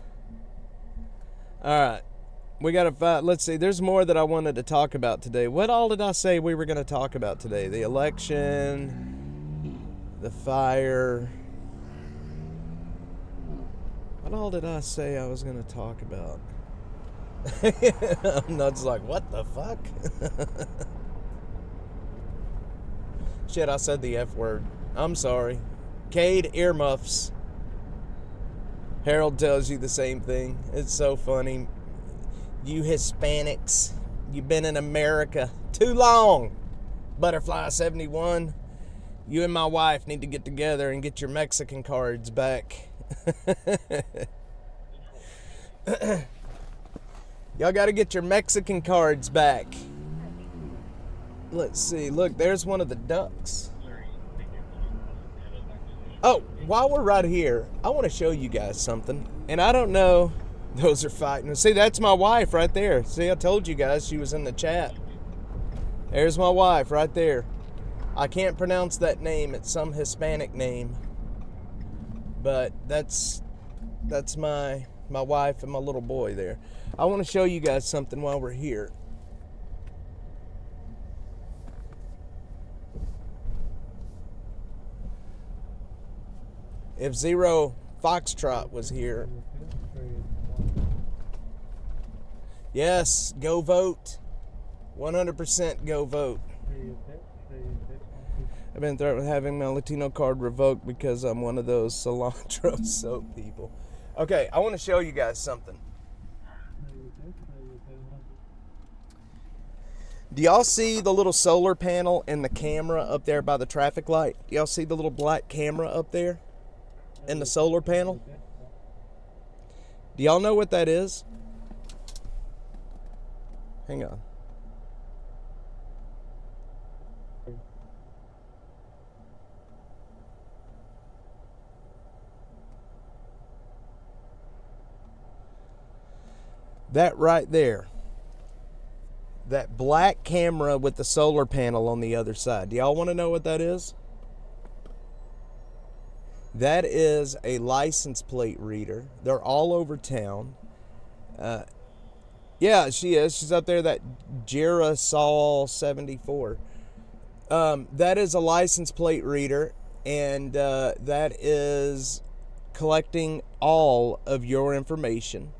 Alright. We got to find, let's see, there's more that I wanted to talk about today. What all did I say we were going to talk about today? The election, the fire. What all did I say I was going to talk about? I'm not just like, what the fuck? Shit, I said the F word. I'm sorry. Cade, earmuffs. Harold tells you the same thing. It's so funny. You Hispanics, you've been in America too long. Butterfly 71, you and my wife need to get together and get your Mexican cards back. Y'all got to get your Mexican cards back. Let's see. Look, there's one of the ducks. Oh, while we're right here, I want to show you guys something. And I don't know. Those are fighting. See, that's my wife right there. See, I told you guys she was in the chat. There's my wife right there. I can't pronounce that name. It's some Hispanic name. But that's my wife and my little boy there. I want to show you guys something while we're here. If Zero Foxtrot was here. Yes, go vote. 100% go vote. I've been threatened with having my Latino card revoked because I'm one of those cilantro soap people. Okay, I want to show you guys something. Do y'all see the little solar panel and the camera up there by the traffic light? Do y'all see the little black camera up there in the solar panel? Do y'all know what that is? Hang on. That right there. That black camera with the solar panel on the other side. Do y'all want to know what that is? That is a license plate reader. They're all over town. Yeah, she is. She's up there, that Girasol 74. That is a license plate reader, and that is collecting all of your information.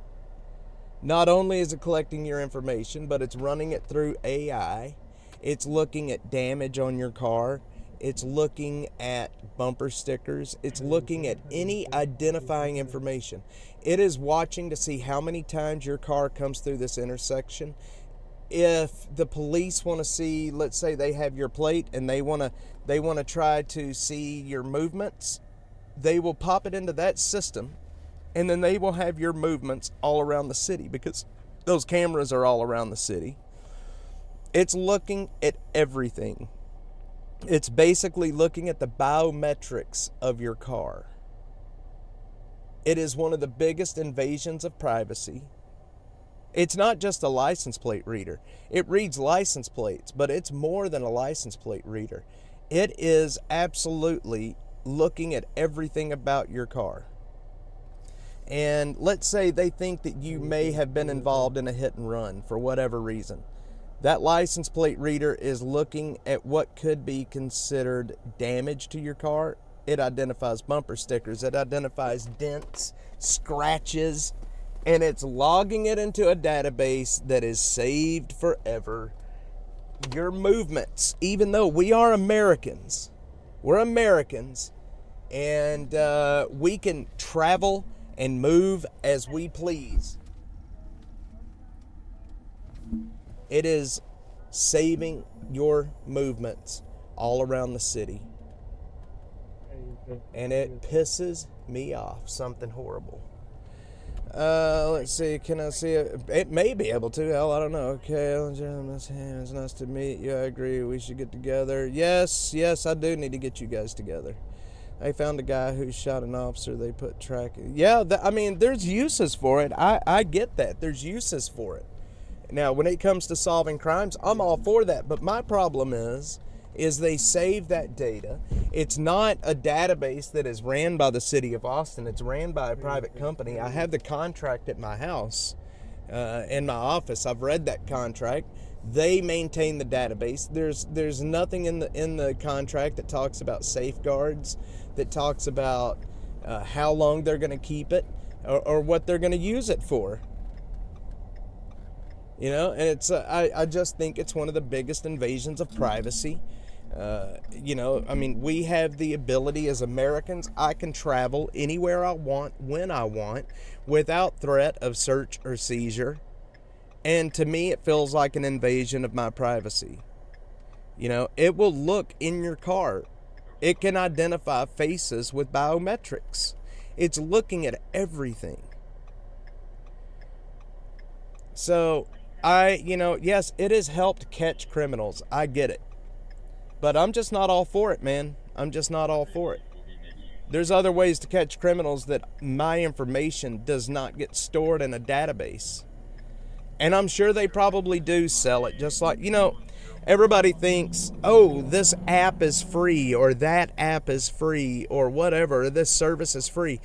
Not only is it collecting your information, but it's running it through AI. It's looking at damage on your car. It's looking at bumper stickers. It's looking at any identifying information. It is watching to see how many times your car comes through this intersection. If the police want to see, let's say they have your plate and they want to try to see your movements, they will pop it into that system, and then they will have your movements all around the city because those cameras are all around the city. It's looking at everything. It's basically looking at the biometrics of your car. It is one of the biggest invasions of privacy. It's not just a license plate reader. It reads license plates, but it's more than a license plate reader. It is absolutely looking at everything about your car. And let's say they think that you may have been involved in a hit and run for whatever reason. That license plate reader is looking at what could be considered damage to your car. It identifies bumper stickers. It identifies dents, scratches, and it's logging it into a database that is saved forever. Your movements, even though we are Americans, we're Americans, and we can travel and move as we please. It is saving your movements all around the city. And it pisses me off. Something horrible. Let's see. Can I see it? It may be able to. Hell, I don't know. Okay. It's nice to meet you. I agree. We should get together. Yes, I do need to get you guys together. I found a guy who shot an officer. They put tracking. Yeah, I mean, there's uses for it. I get that. There's uses for it. Now, when it comes to solving crimes, I'm all for that. But my problem is they save that data. It's not a database that is ran by the city of Austin. It's ran by a private company. I have the contract at my house in my office. I've read that contract. They maintain the database. There's nothing in the contract that talks about safeguards, that talks about how long they're going to keep it, or what they're going to use it for. You know, and it's I just think it's one of the biggest invasions of privacy. You know, I mean, we have the ability as Americans. I can travel anywhere I want, when I want, without threat of search or seizure. And to me, it feels like an invasion of my privacy. You know, it will look in your car. It can identify faces with biometrics. It's looking at everything. So, you know, yes, it has helped catch criminals. I get it. But I'm just not all for it, man. I'm just not all for it. There's other ways to catch criminals that my information does not get stored in a database. And I'm sure they probably do sell it. Just like, you know, everybody thinks, oh, this app is free, or that app is free, or whatever, this service is free.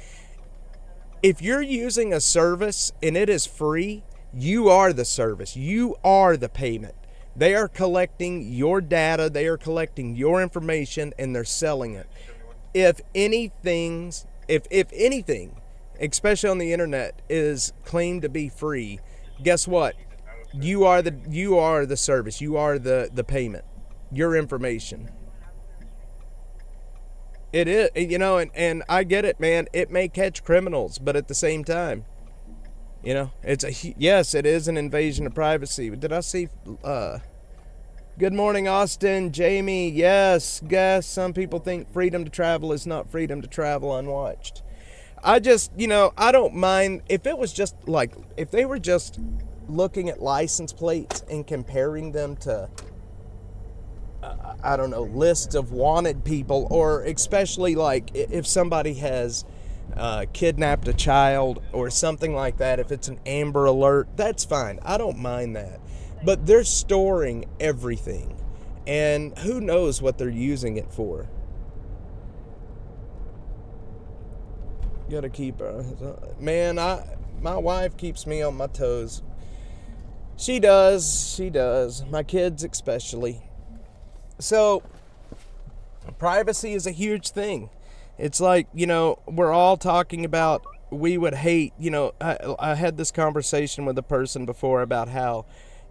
If you're using a service and it is free, you are the service. You are the payment. They are collecting your data, they are collecting your information, and they're selling it. If anything, especially on the internet, is claimed to be free, guess what? You are the service. You are the payment. Your information. It is, you know, and I get it, man. It may catch criminals, but at the same time, you know, yes, it is an invasion of privacy. Did I see? Good morning, Austin, Jamie. Yes, guess some people think freedom to travel is not freedom to travel unwatched. I just, you know, I don't mind if it was just like, if they were just looking at license plates and comparing them to, I don't know, lists of wanted people, or especially like if somebody has kidnapped a child or something like that, if it's an Amber Alert, that's fine. I don't mind that. But they're storing everything, and who knows what they're using it for. Gotta keep man, my wife keeps me on my toes. She does. My kids especially. So, privacy is a huge thing. It's like, you know, we're all talking about, we would hate, you know, I had this conversation with a person before about how,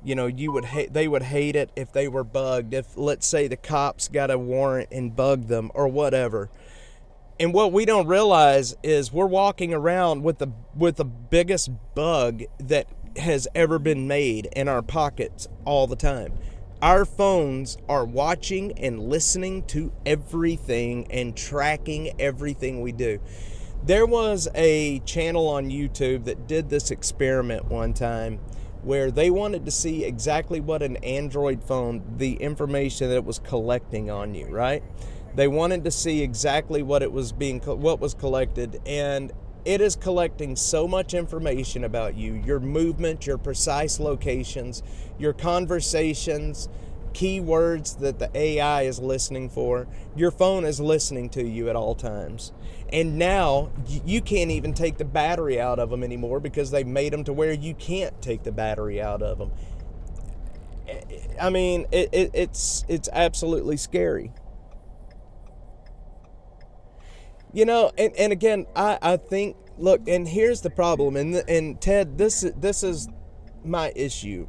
you know, they would hate it if they were bugged. If, let's say, the cops got a warrant and bugged them or whatever. And what we don't realize is we're walking around with the biggest bug that has ever been made in our pockets all the time. Our phones are watching and listening to everything and tracking everything we do. There was a channel on YouTube that did this experiment one time where they wanted to see exactly what an Android phone, the information that it was collecting on you, right? They wanted to see exactly what was collected, and it is collecting so much information about you, your movement, your precise locations, your conversations, keywords that the AI is listening for. Your phone is listening to you at all times. And now you can't even take the battery out of them anymore because they've made them to where you can't take the battery out of them. I mean, it's absolutely scary. You know, and again, I think, look, and here's the problem, and Ted, this is my issue.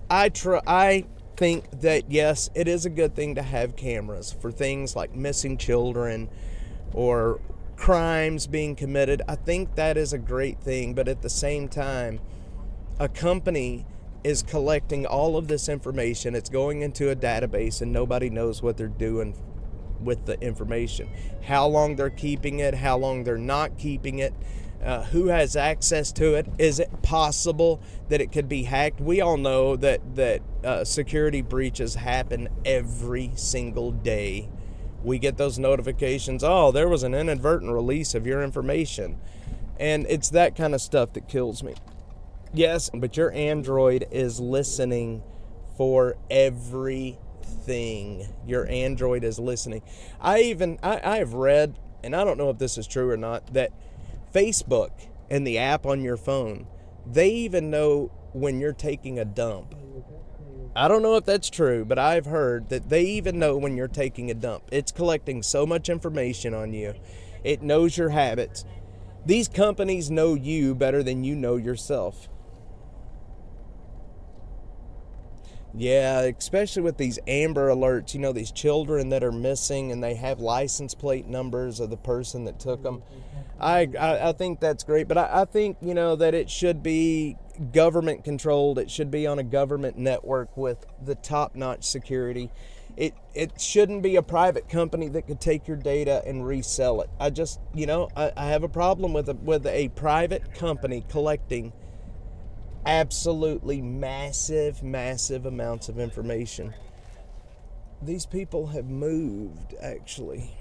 I think that, yes, it is a good thing to have cameras for things like missing children or crimes being committed. I think that is a great thing, but at the same time, a company is collecting all of this information. It's going into a database, and nobody knows what they're doing with the information, how long they're keeping it, how long they're not keeping it, who has access to it. Is it possible that it could be hacked? We all know that security breaches happen every single day. We get those notifications, oh, there was an inadvertent release of your information, and it's that kind of stuff that kills me. Yes, but your Android is listening for everything. Your Android is listening. I have read, and I don't know if this is true or not, that Facebook and the app on your phone, They even know when you're taking a dump. I don't know if that's true, but I've heard that they even know when you're taking a dump. It's collecting so much information on you. It knows your habits. These companies know you better than you know yourself. Yeah, especially with these Amber Alerts, you know, these children that are missing and they have license plate numbers of the person that took them. I think that's great, but I think, you know, that it should be government controlled. It should be on a government network with the top-notch security. It shouldn't be a private company that could take your data and resell it. I just, you know, I have a problem with a private company collecting absolutely massive amounts of information. These people have moved, actually.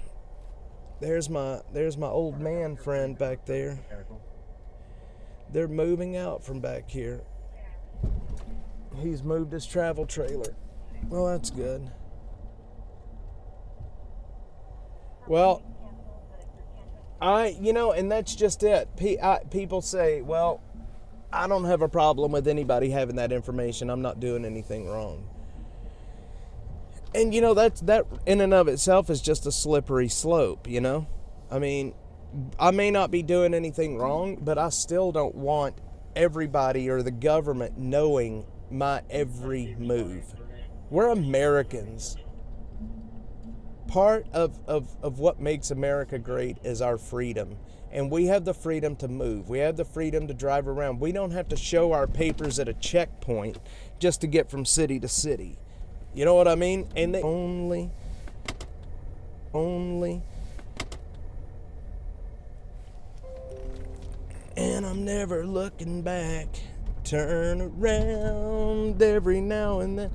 There's my old man friend back there. They're moving out from back here. He's moved his travel trailer. Well, that's good. Well, you know, and that's just it. People say, well, I don't have a problem with anybody having that information. I'm not doing anything wrong. And, you know, that in and of itself is just a slippery slope, you know? I mean, I may not be doing anything wrong, but I still don't want everybody or the government knowing my every move. We're Americans. Part of what makes America great is our freedom. And we have the freedom to move. We have the freedom to drive around. We don't have to show our papers at a checkpoint just to get from city to city. You know what I mean? And they only. And I'm never looking back. Turn around every now and then.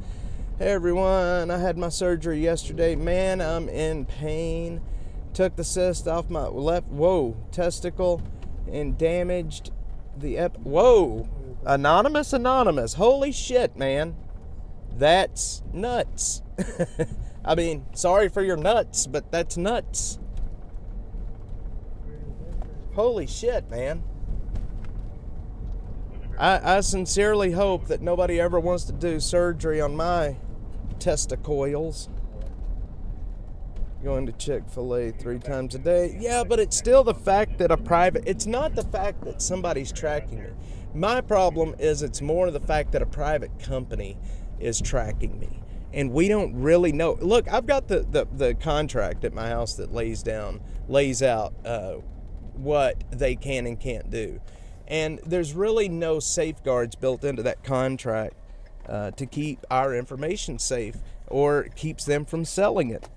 Hey everyone, I had my surgery yesterday. Man, I'm in pain. Took the cyst off my left, testicle and damaged the Anonymous. Holy shit, man. That's nuts. I mean, sorry for your nuts, but that's nuts. Holy shit, man. I sincerely hope that nobody ever wants to do surgery on my testicles. Going to Chick-fil-A 3 times a day. Yeah, but it's still the fact that it's not the fact that somebody's tracking me. My problem is it's more the fact that a private company is tracking me. And we don't really know. Look, I've got the contract at my house that lays out what they can and can't do. And there's really no safeguards built into that contract to keep our information safe or keeps them from selling it.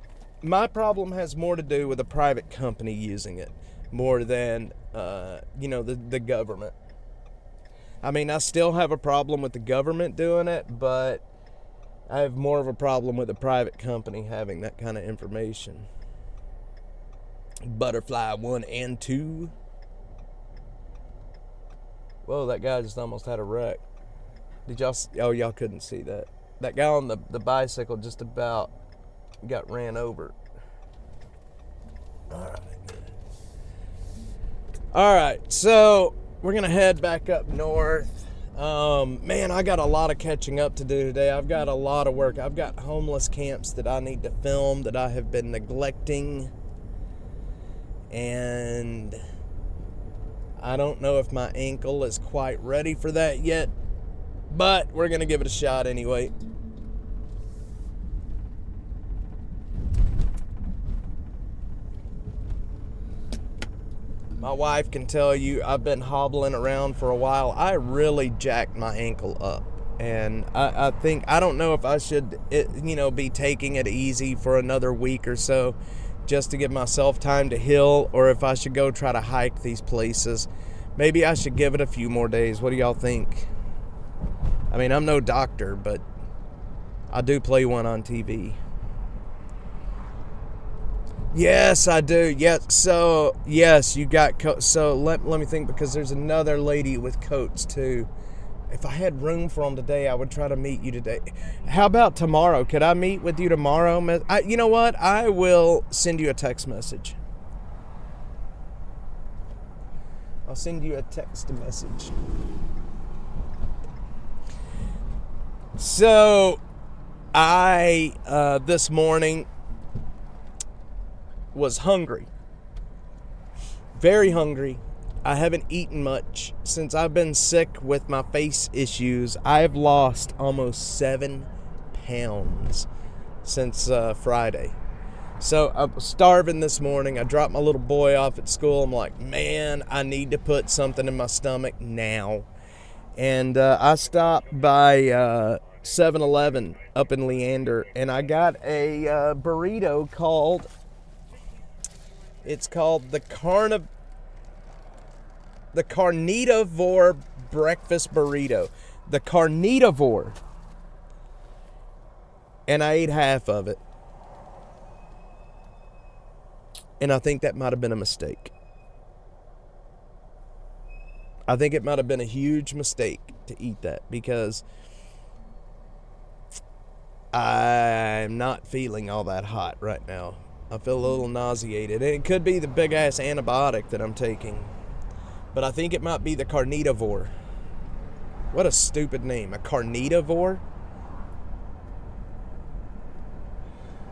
My problem has more to do with a private company using it more than, the government. I mean, I still have a problem with the government doing it, but I have more of a problem with a private company having that kind of information. Butterfly 1 and 2. Whoa, that guy just almost had a wreck. Did y'all? Oh, y'all couldn't see that. That guy on the bicycle just about got ran over. All right, so we're gonna head back up north. Man, I got a lot of catching up to do today. I've got a lot of work. I've got homeless camps that I need to film that I have been neglecting, and I don't know if my ankle is quite ready for that yet, but we're gonna give it a shot anyway. My wife can tell you I've been hobbling around for a while. I really jacked my ankle up. And I think, I don't know if I should, be taking it easy for another week or so just to give myself time to heal, or if I should go try to hike these places. Maybe I should give it a few more days. What do y'all think? I mean, I'm no doctor, but I do play one on TV. Yes, I do. Yes. So, yes, you got coats. So, let me think, because there's another lady with coats, too. If I had room for them today, I would try to meet you today. How about tomorrow? Could I meet with you tomorrow? You know what? I will send you a text message. I'll send you a text message. So I this morning was hungry, very hungry. I haven't eaten much since I've been sick with my face issues. I've lost almost 7 pounds since Friday. So I was starving this morning. I dropped my little boy off at school. I'm like, man, I need to put something in my stomach now. And I stopped by 7-Eleven up in Leander, and I got a burrito called, it's called the Carnivore Breakfast Burrito. The Carnivore. And I ate half of it. And I think that might have been a mistake. I think it might have been a huge mistake to eat that, because I'm not feeling all that hot right now. I feel a little nauseated. And it could be the big ass antibiotic that I'm taking. But I think it might be the Carnivore. What a stupid name. A Carnivore?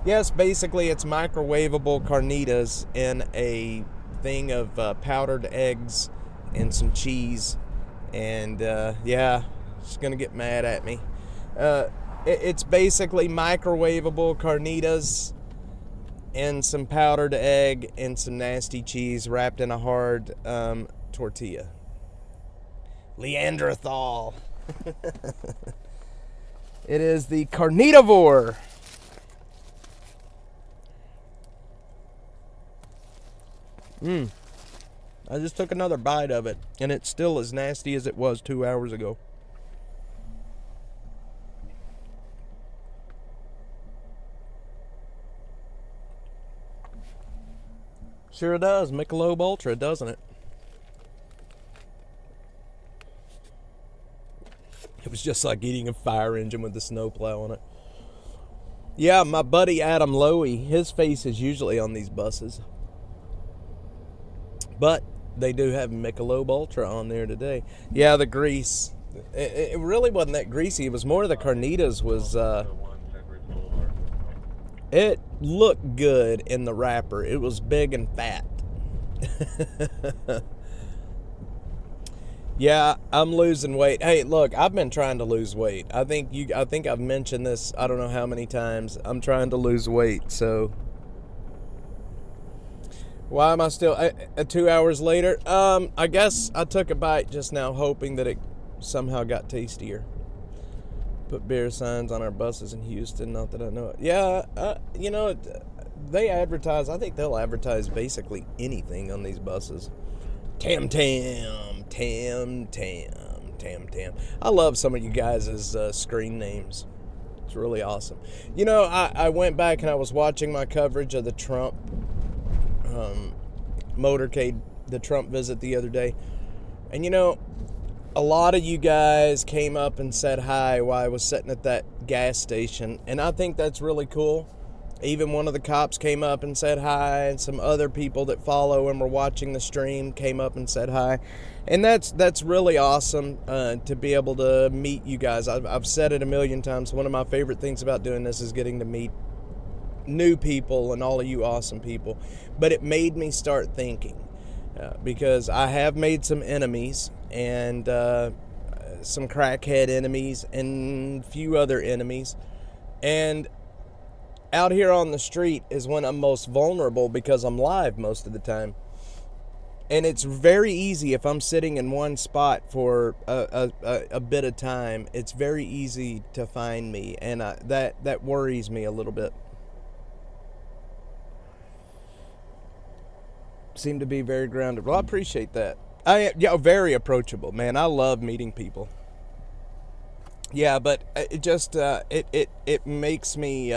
Yes, basically it's microwavable carnitas in a thing of powdered eggs and some cheese. And yeah, she's going to get mad at me. It's basically microwavable carnitas and some powdered egg and some nasty cheese wrapped in a hard tortilla. Leanderthal. It is the Carnivore. I just took another bite of it, and it's still as nasty as it was 2 hours ago. Sure does. Michelob Ultra, doesn't it? It was just like eating a fire engine with a snowplow on it. Yeah, my buddy Adam Lowy, his face is usually on these buses. But they do have Michelob Ultra on there today. Yeah, the grease. It really wasn't that greasy. It was more the carnitas was... it looked good in the wrapper. It was big and fat. Yeah, I'm losing weight. Hey, look, I've been trying to lose weight. I think I've mentioned this I don't know how many times. I'm trying to lose weight, so why am I still 2 hours later? I guess I took a bite just now hoping that it somehow got tastier. Put beer signs on our buses in Houston, not that I know it. Yeah, you know, they advertise, I think they'll advertise basically anything on these buses. Tam Tam, Tam Tam, Tam Tam. I love some of you guys' screen names. It's really awesome. You know, I went back and I was watching my coverage of the Trump motorcade, the Trump visit the other day. And you know, a lot of you guys came up and said hi while I was sitting at that gas station. And I think that's really cool. Even one of the cops came up and said hi, and some other people that follow and were watching the stream came up and said hi. And that's really awesome to be able to meet you guys. I've said it a million times. One of my favorite things about doing this is getting to meet new people and all of you awesome people. But it made me start thinking because I have made some enemies and some crackhead enemies and a few other enemies. And out here on the street is when I'm most vulnerable because I'm live most of the time. And it's very easy if I'm sitting in one spot for a bit of time. It's very easy to find me, and that worries me a little bit. Seem to be very grounded. Well, I appreciate that. Very approachable, man. I love meeting people. Yeah, but it just it makes me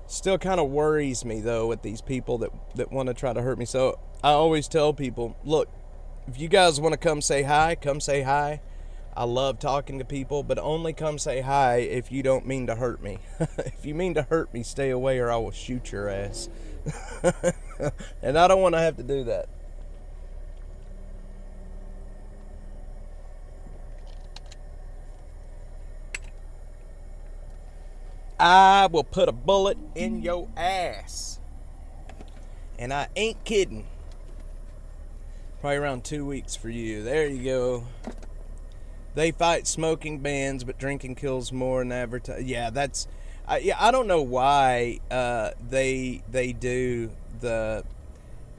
still kind of worries me though with these people that want to try to hurt me. So I always tell people, look, if you guys want to come say hi, come say hi. I love talking to people, but only come say hi if you don't mean to hurt me. If you mean to hurt me, stay away or I will shoot your ass. And I don't want to have to do that. I will put a bullet in your ass. And I ain't kidding. Probably around 2 weeks for you. There you go. They fight smoking bans, but drinking kills more than advertising. Yeah, that's... I don't know why they do the...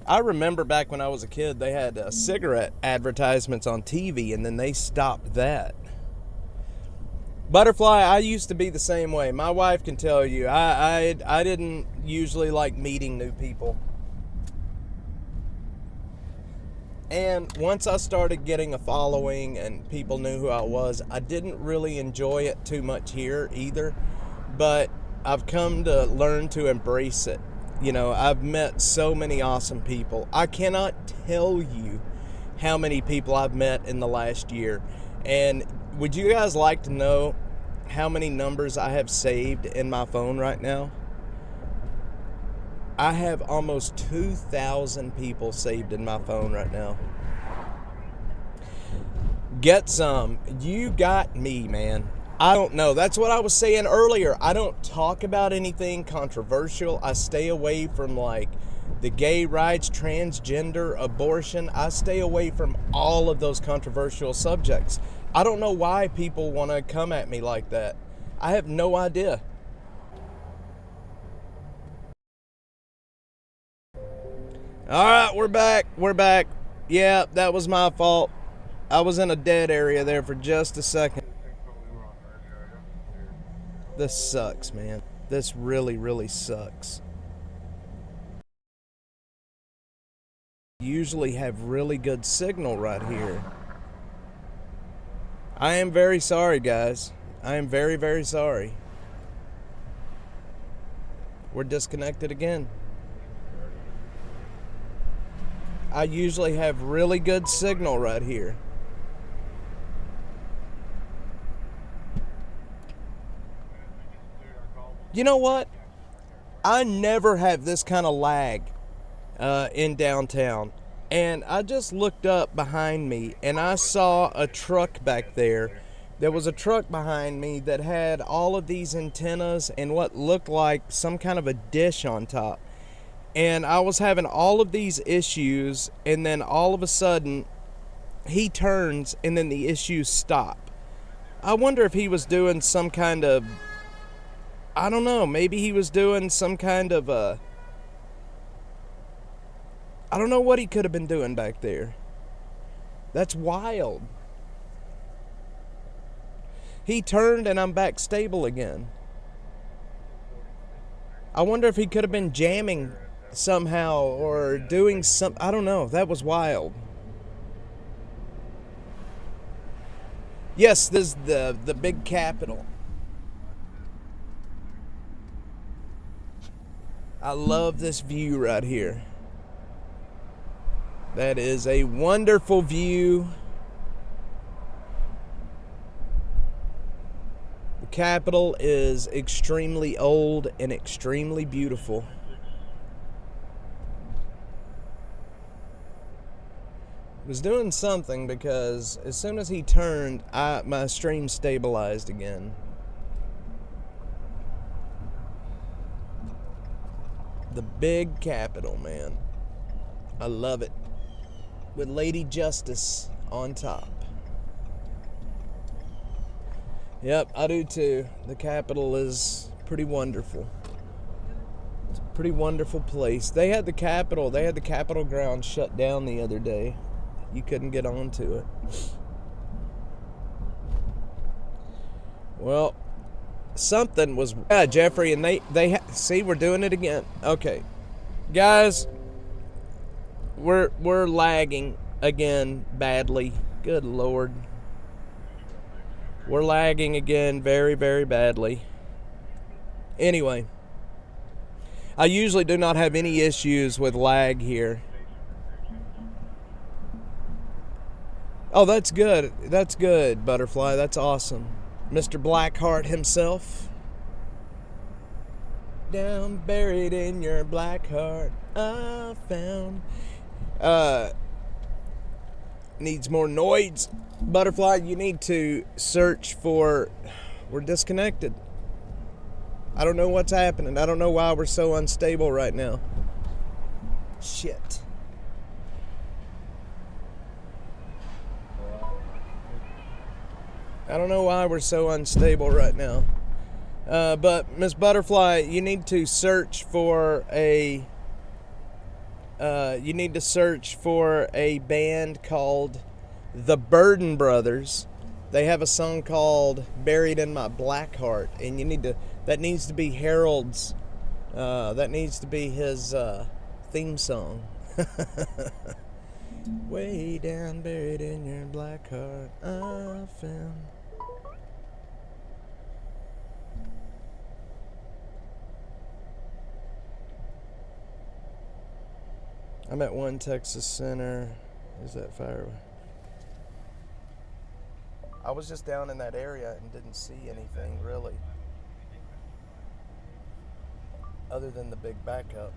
I remember back when I was a kid, they had cigarette advertisements on TV, and then they stopped that. Butterfly, I used to be the same way. My wife can tell you, I didn't usually like meeting new people. And once I started getting a following and people knew who I was, I didn't really enjoy it too much here either. But I've come to learn to embrace it. You know, I've met so many awesome people. I cannot tell you how many people I've met in the last year. And would you guys like to know how many numbers I have saved in my phone right now? I have almost 2,000 people saved in my phone right now. Get some. You got me, man. I don't know. That's what I was saying earlier. I don't talk about anything controversial. I stay away from like the gay rights, transgender, abortion. I stay away from all of those controversial subjects. I don't know why people want to come at me like that. I have no idea. All right, we're back. We're back. Yeah, that was my fault. I was in a dead area there for just a second. This sucks, man. This really, really sucks. Usually have really good signal right here. I am very sorry, guys. I am very, very sorry. We're disconnected again. I usually have really good signal right here. You know what? I never have this kind of lag in downtown. And I just looked up behind me and I saw a truck back there. There was a truck behind me that had all of these antennas and what looked like some kind of a dish on top. And I was having all of these issues, and then all of a sudden, he turns, and then the issues stop. I wonder if he was doing some kind of... I don't know, maybe he was doing some kind of I don't know what he could have been doing back there. That's wild. He turned, and I'm back stable again. I wonder if he could have been jamming somehow or doing some... I don't know. That was wild. Yes, this is the big Capitol. I love this view right here. That is a wonderful view. The Capitol is extremely old and extremely beautiful. Was doing something because as soon as he turned, my stream stabilized again. The big Capitol, man. I love it. With Lady Justice on top. Yep, I do too. The Capitol is pretty wonderful. It's a pretty wonderful place. They had the Capitol grounds shut down the other day. You couldn't get onto it. Well, something was... Yeah, Jeffrey, and they see, we're doing it again. Okay. Guys, we're lagging again badly. Good Lord. We're lagging again very, very badly. Anyway, I usually do not have any issues with lag here. Oh, that's good. That's good, Butterfly. That's awesome. Mr. Blackheart himself. Down buried in your black heart, I found. Needs more noise. Butterfly, you need to search for... We're disconnected. I don't know what's happening. I don't know why we're so unstable right now. Shit. I don't know why we're so unstable right now. But Miss Butterfly, you need to search for a band called The Burden Brothers. They have a song called Buried in My Black Heart, and that needs to be Harold's, that needs to be his theme song. Way down buried in your black heart, I found. I'm at One Texas Center. Is that fire? I was just down in that area and didn't see anything really, other than the big backup.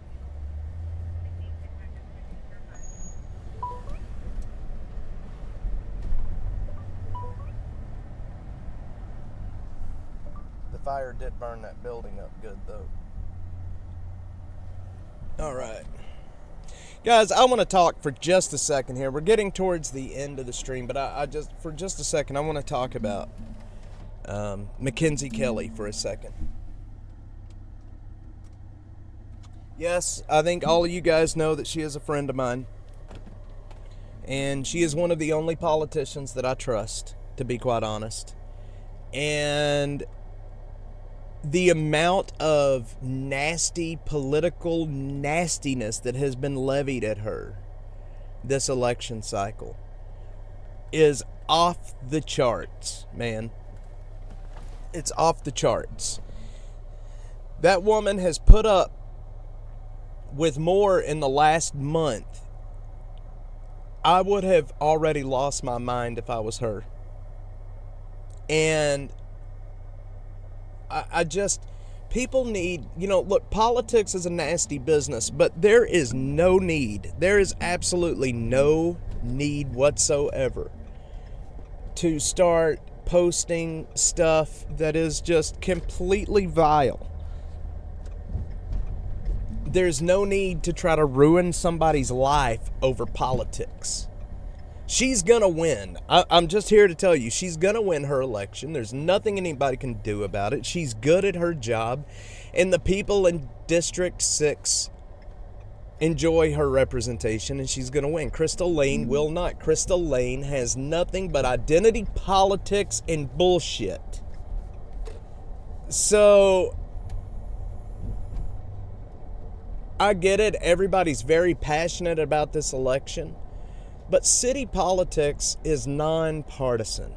The fire did burn that building up good though. All right. Guys, I want to talk for just a second here. We're getting towards the end of the stream, but for just a second, I want to talk about Mackenzie Kelly for a second. Yes, I think all of you guys know that she is a friend of mine. And she is one of the only politicians that I trust, to be quite honest. And the amount of nasty political nastiness that has been levied at her this election cycle is off the charts, man. It's off the charts. That woman has put up with more in the last month. I would have already lost my mind if I was her. And I just, people need, look, politics is a nasty business, but there is no need. There is absolutely no need whatsoever to start posting stuff that is just completely vile. There's no need to try to ruin somebody's life over politics. She's gonna win. I'm just here to tell you, she's gonna win her election. There's nothing anybody can do about it. She's good at her job, and the people in District 6 enjoy her representation, and she's gonna win. Crystal Lane will not. Crystal Lane has nothing but identity politics and bullshit. So I get it. Everybody's very passionate about this election. But city politics is nonpartisan,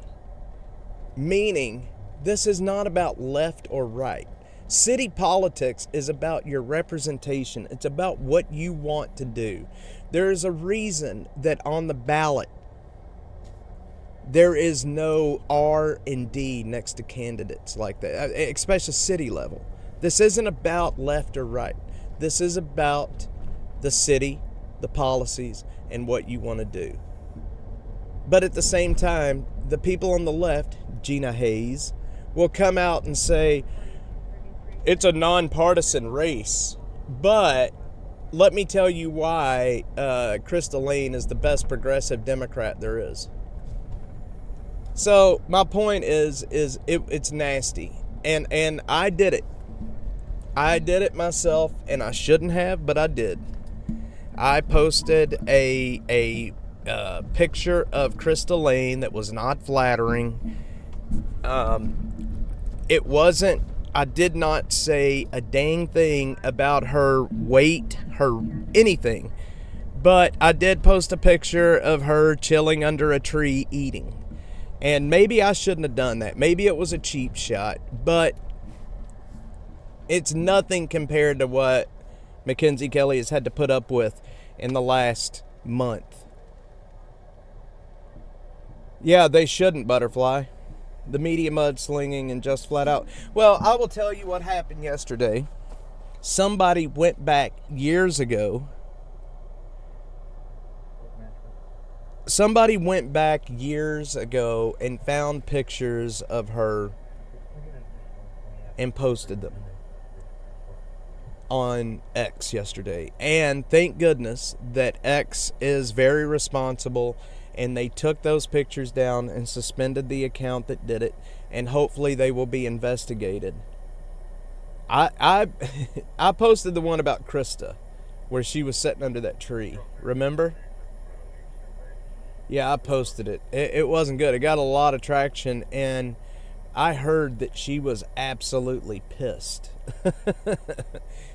meaning this is not about left or right. City politics is about your representation. It's about what you want to do. There is a reason that on the ballot there is no R and D next to candidates like that, especially city level. This isn't about left or right. This is about the city, the policies, and what you want to do. But at the same time, the people on the left, Gina Hayes, will come out and say, it's a nonpartisan race. But let me tell you why Crystal Lane is the best progressive Democrat there is. So my point is it's nasty. And I did it. I did it myself, and I shouldn't have, but I did. I posted a picture of Crystal Lane that was not flattering. It wasn't. I did not say a dang thing about her weight, her anything. But I did post a picture of her chilling under a tree eating. And maybe I shouldn't have done that. Maybe it was a cheap shot. But it's nothing compared to what Mackenzie Kelly has had to put up with in the last month. Yeah, they shouldn't, Butterfly. The media mudslinging and just flat out. Well, I will tell you what happened yesterday. Somebody went back years ago. Somebody went back years ago and found pictures of her and posted them. on X yesterday. And thank goodness that X is very responsible, and they took those pictures down and suspended the account that did it, and hopefully they will be investigated. I I posted the one about Krista where she was sitting under that tree. Remember? Yeah, I posted it. It wasn't good. It got a lot of traction, and I heard that she was absolutely pissed.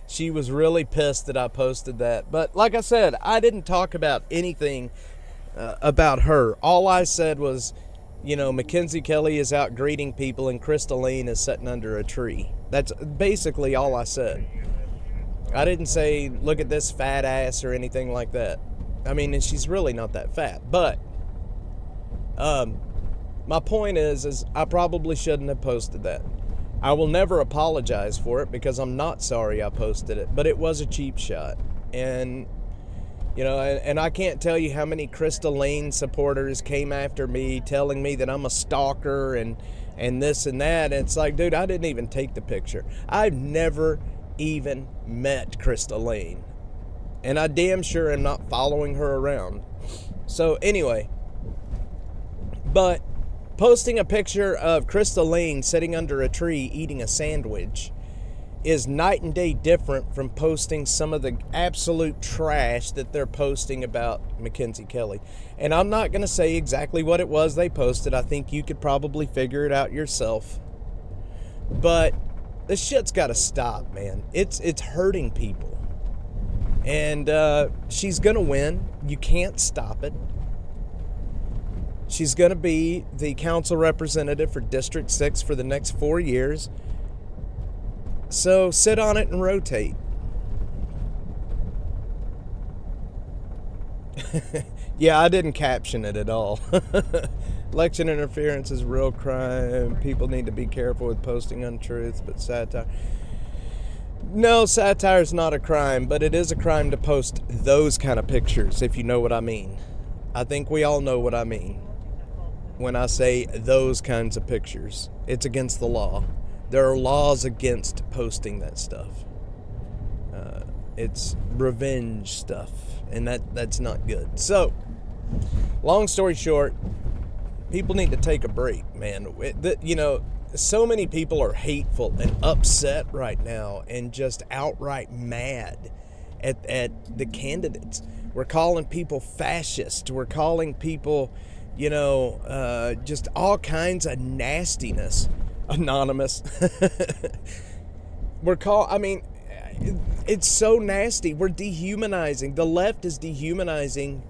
She was really pissed that I posted that. But like I said, I didn't talk about anything about her. All I said was, Mackenzie Kelly is out greeting people and Krista Lane is sitting under a tree. That's basically all I said. I didn't say, look at this fat ass or anything like that. I mean, and she's really not that fat. But my point is I probably shouldn't have posted that. I will never apologize for it because I'm not sorry I posted it. But it was a cheap shot. And, and I can't tell you how many Krista Lane supporters came after me telling me that I'm a stalker and this and that. And it's like, dude, I didn't even take the picture. I've never even met Krista Lane. And I damn sure am not following her around. So anyway, but posting a picture of Krista Lane sitting under a tree eating a sandwich is night and day different from posting some of the absolute trash that they're posting about Mackenzie Kelly. And I'm not going to say exactly what it was they posted. I think you could probably figure it out yourself. But this shit's got to stop, man. It's hurting people. And she's going to win. You can't stop it. She's going to be the council representative for District 6 for the next 4 years. So sit on it and rotate. Yeah, I didn't caption it at all. Election interference is a real crime. People need to be careful with posting untruths, but satire. No, satire is not a crime, but it is a crime to post those kind of pictures, if you know what I mean. I think we all know what I mean when I say those kinds of pictures. It's against the law. There are laws against posting that stuff. It's revenge stuff, and that's not good. So, long story short, people need to take a break, man. So many people are hateful and upset right now and just outright mad at the candidates. We're calling people fascist. We're calling people, just all kinds of nastiness. Anonymous. It's so nasty. We're dehumanizing. The left is dehumanizing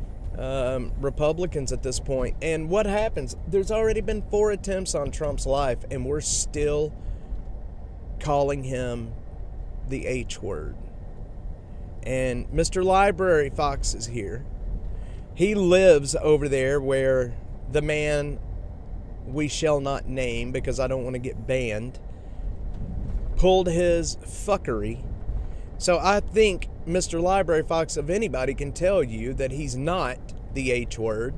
Republicans at this point. And what happens? There's already been 4 attempts on Trump's life, and we're still calling him the H word. And Mr. Library Fox is here. He lives over there where the man we shall not name, because I don't want to get banned, pulled his fuckery. So I think Mr. Library Fox, of anybody, can tell you that he's not the H word.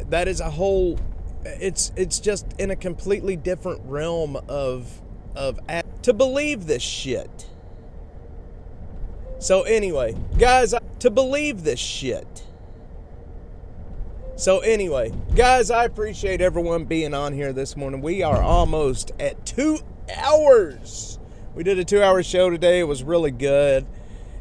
That is a whole, it's just in a completely different realm of to believe this shit. So anyway, guys, to believe this shit. So anyway, guys, I appreciate everyone being on here this morning. We are almost at 2 hours. We did a 2-hour show today. It was really good.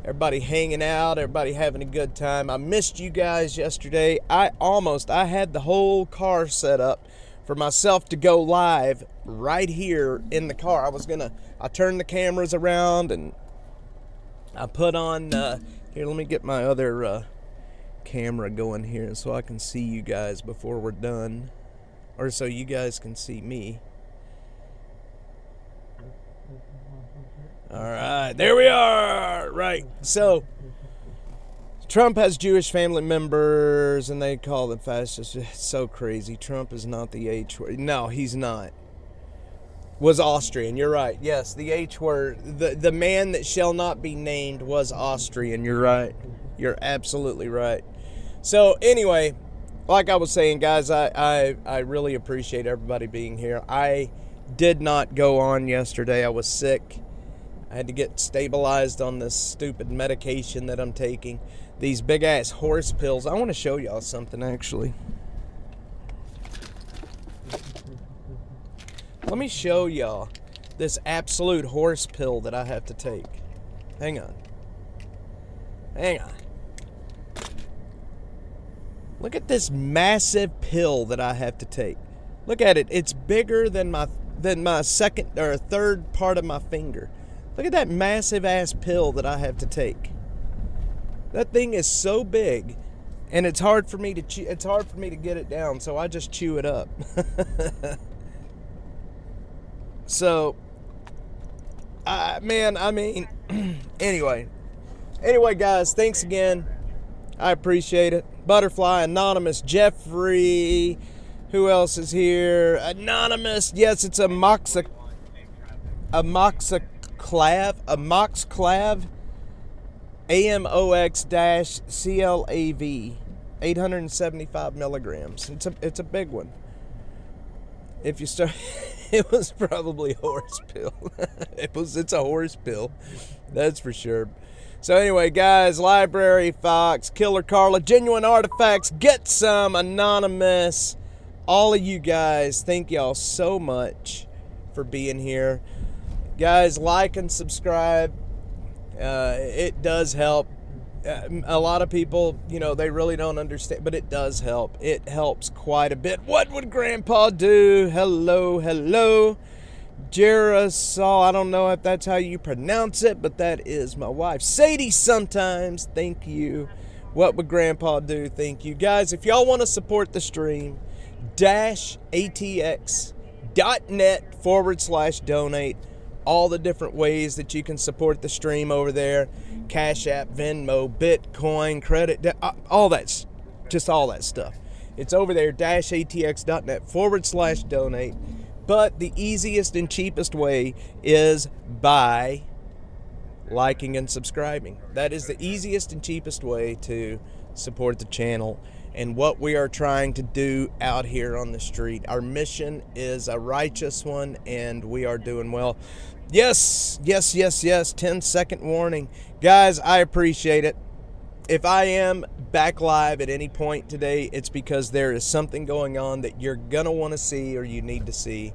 Everybody hanging out, everybody having a good time. I missed you guys yesterday. I had the whole car set up for myself to go live right here in the car. I turned the cameras around and I put on, here, let me get my other camera going here so I can see you guys before we're done, or so you guys can see me. All right, there we are. Right, so Trump has Jewish family members and they call them fascists. It's so crazy. Trump is not the H word. No, he's not. Was Austrian. You're right. Yes, the H word, the man that shall not be named was Austrian. You're right. You're absolutely right. So anyway, like I was saying, guys, I really appreciate everybody being here. I did not go on yesterday. I was sick. I had to get stabilized on this stupid medication that I'm taking. These big ass horse pills. I want to show y'all something actually. Let me show y'all this absolute horse pill that I have to take. Hang on. Hang on. Look at this massive pill that I have to take. Look at it. It's bigger than my second or third part of my finger. Look at that massive ass pill that I have to take. That thing is so big, and it's hard for me to get it down, so I just chew it up. So, anyway, guys, thanks again. I appreciate it. Butterfly, Anonymous, Jeffrey, who else is here? Anonymous, yes, it's a moxiclav, AMOX-CLAV, 875 milligrams. It's a big one. If you start, it was probably a horse pill. It's a horse pill, that's for sure. So anyway, guys, Library Fox, Killer Carla, Genuine Artifacts, Get Some, Anonymous, all of you guys, thank y'all so much for being here. Guys, like and subscribe. It does help. A lot of people, they really don't understand, but it does help. It helps quite a bit. What would Grandpa do? Hello, hello. Jerasol, I don't know if that's how you pronounce it, but that is my wife. Sadie sometimes, thank you. What would Grandpa do? Thank you. Guys, if y'all want to support the stream, -atx.net/donate. All the different ways that you can support the stream over there. Cash App, Venmo, Bitcoin, credit, all that, just all that stuff. It's over there, -atx.net/donate. But the easiest and cheapest way is by liking and subscribing. That is the easiest and cheapest way to support the channel and what we are trying to do out here on the street. Our mission is a righteous one, and we are doing well. Yes, 10-second warning. Guys, I appreciate it. If I am back live at any point today, it's because there is something going on that you're going to want to see or you need to see.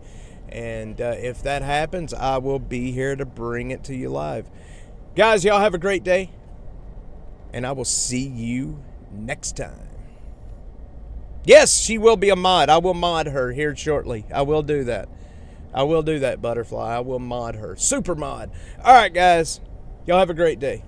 And if that happens, I will be here to bring it to you live. Guys, y'all have a great day. And I will see you next time. Yes, she will be a mod. I will mod her here shortly. I will do that. Butterfly. I will mod her. Super mod. All right, guys. Y'all have a great day.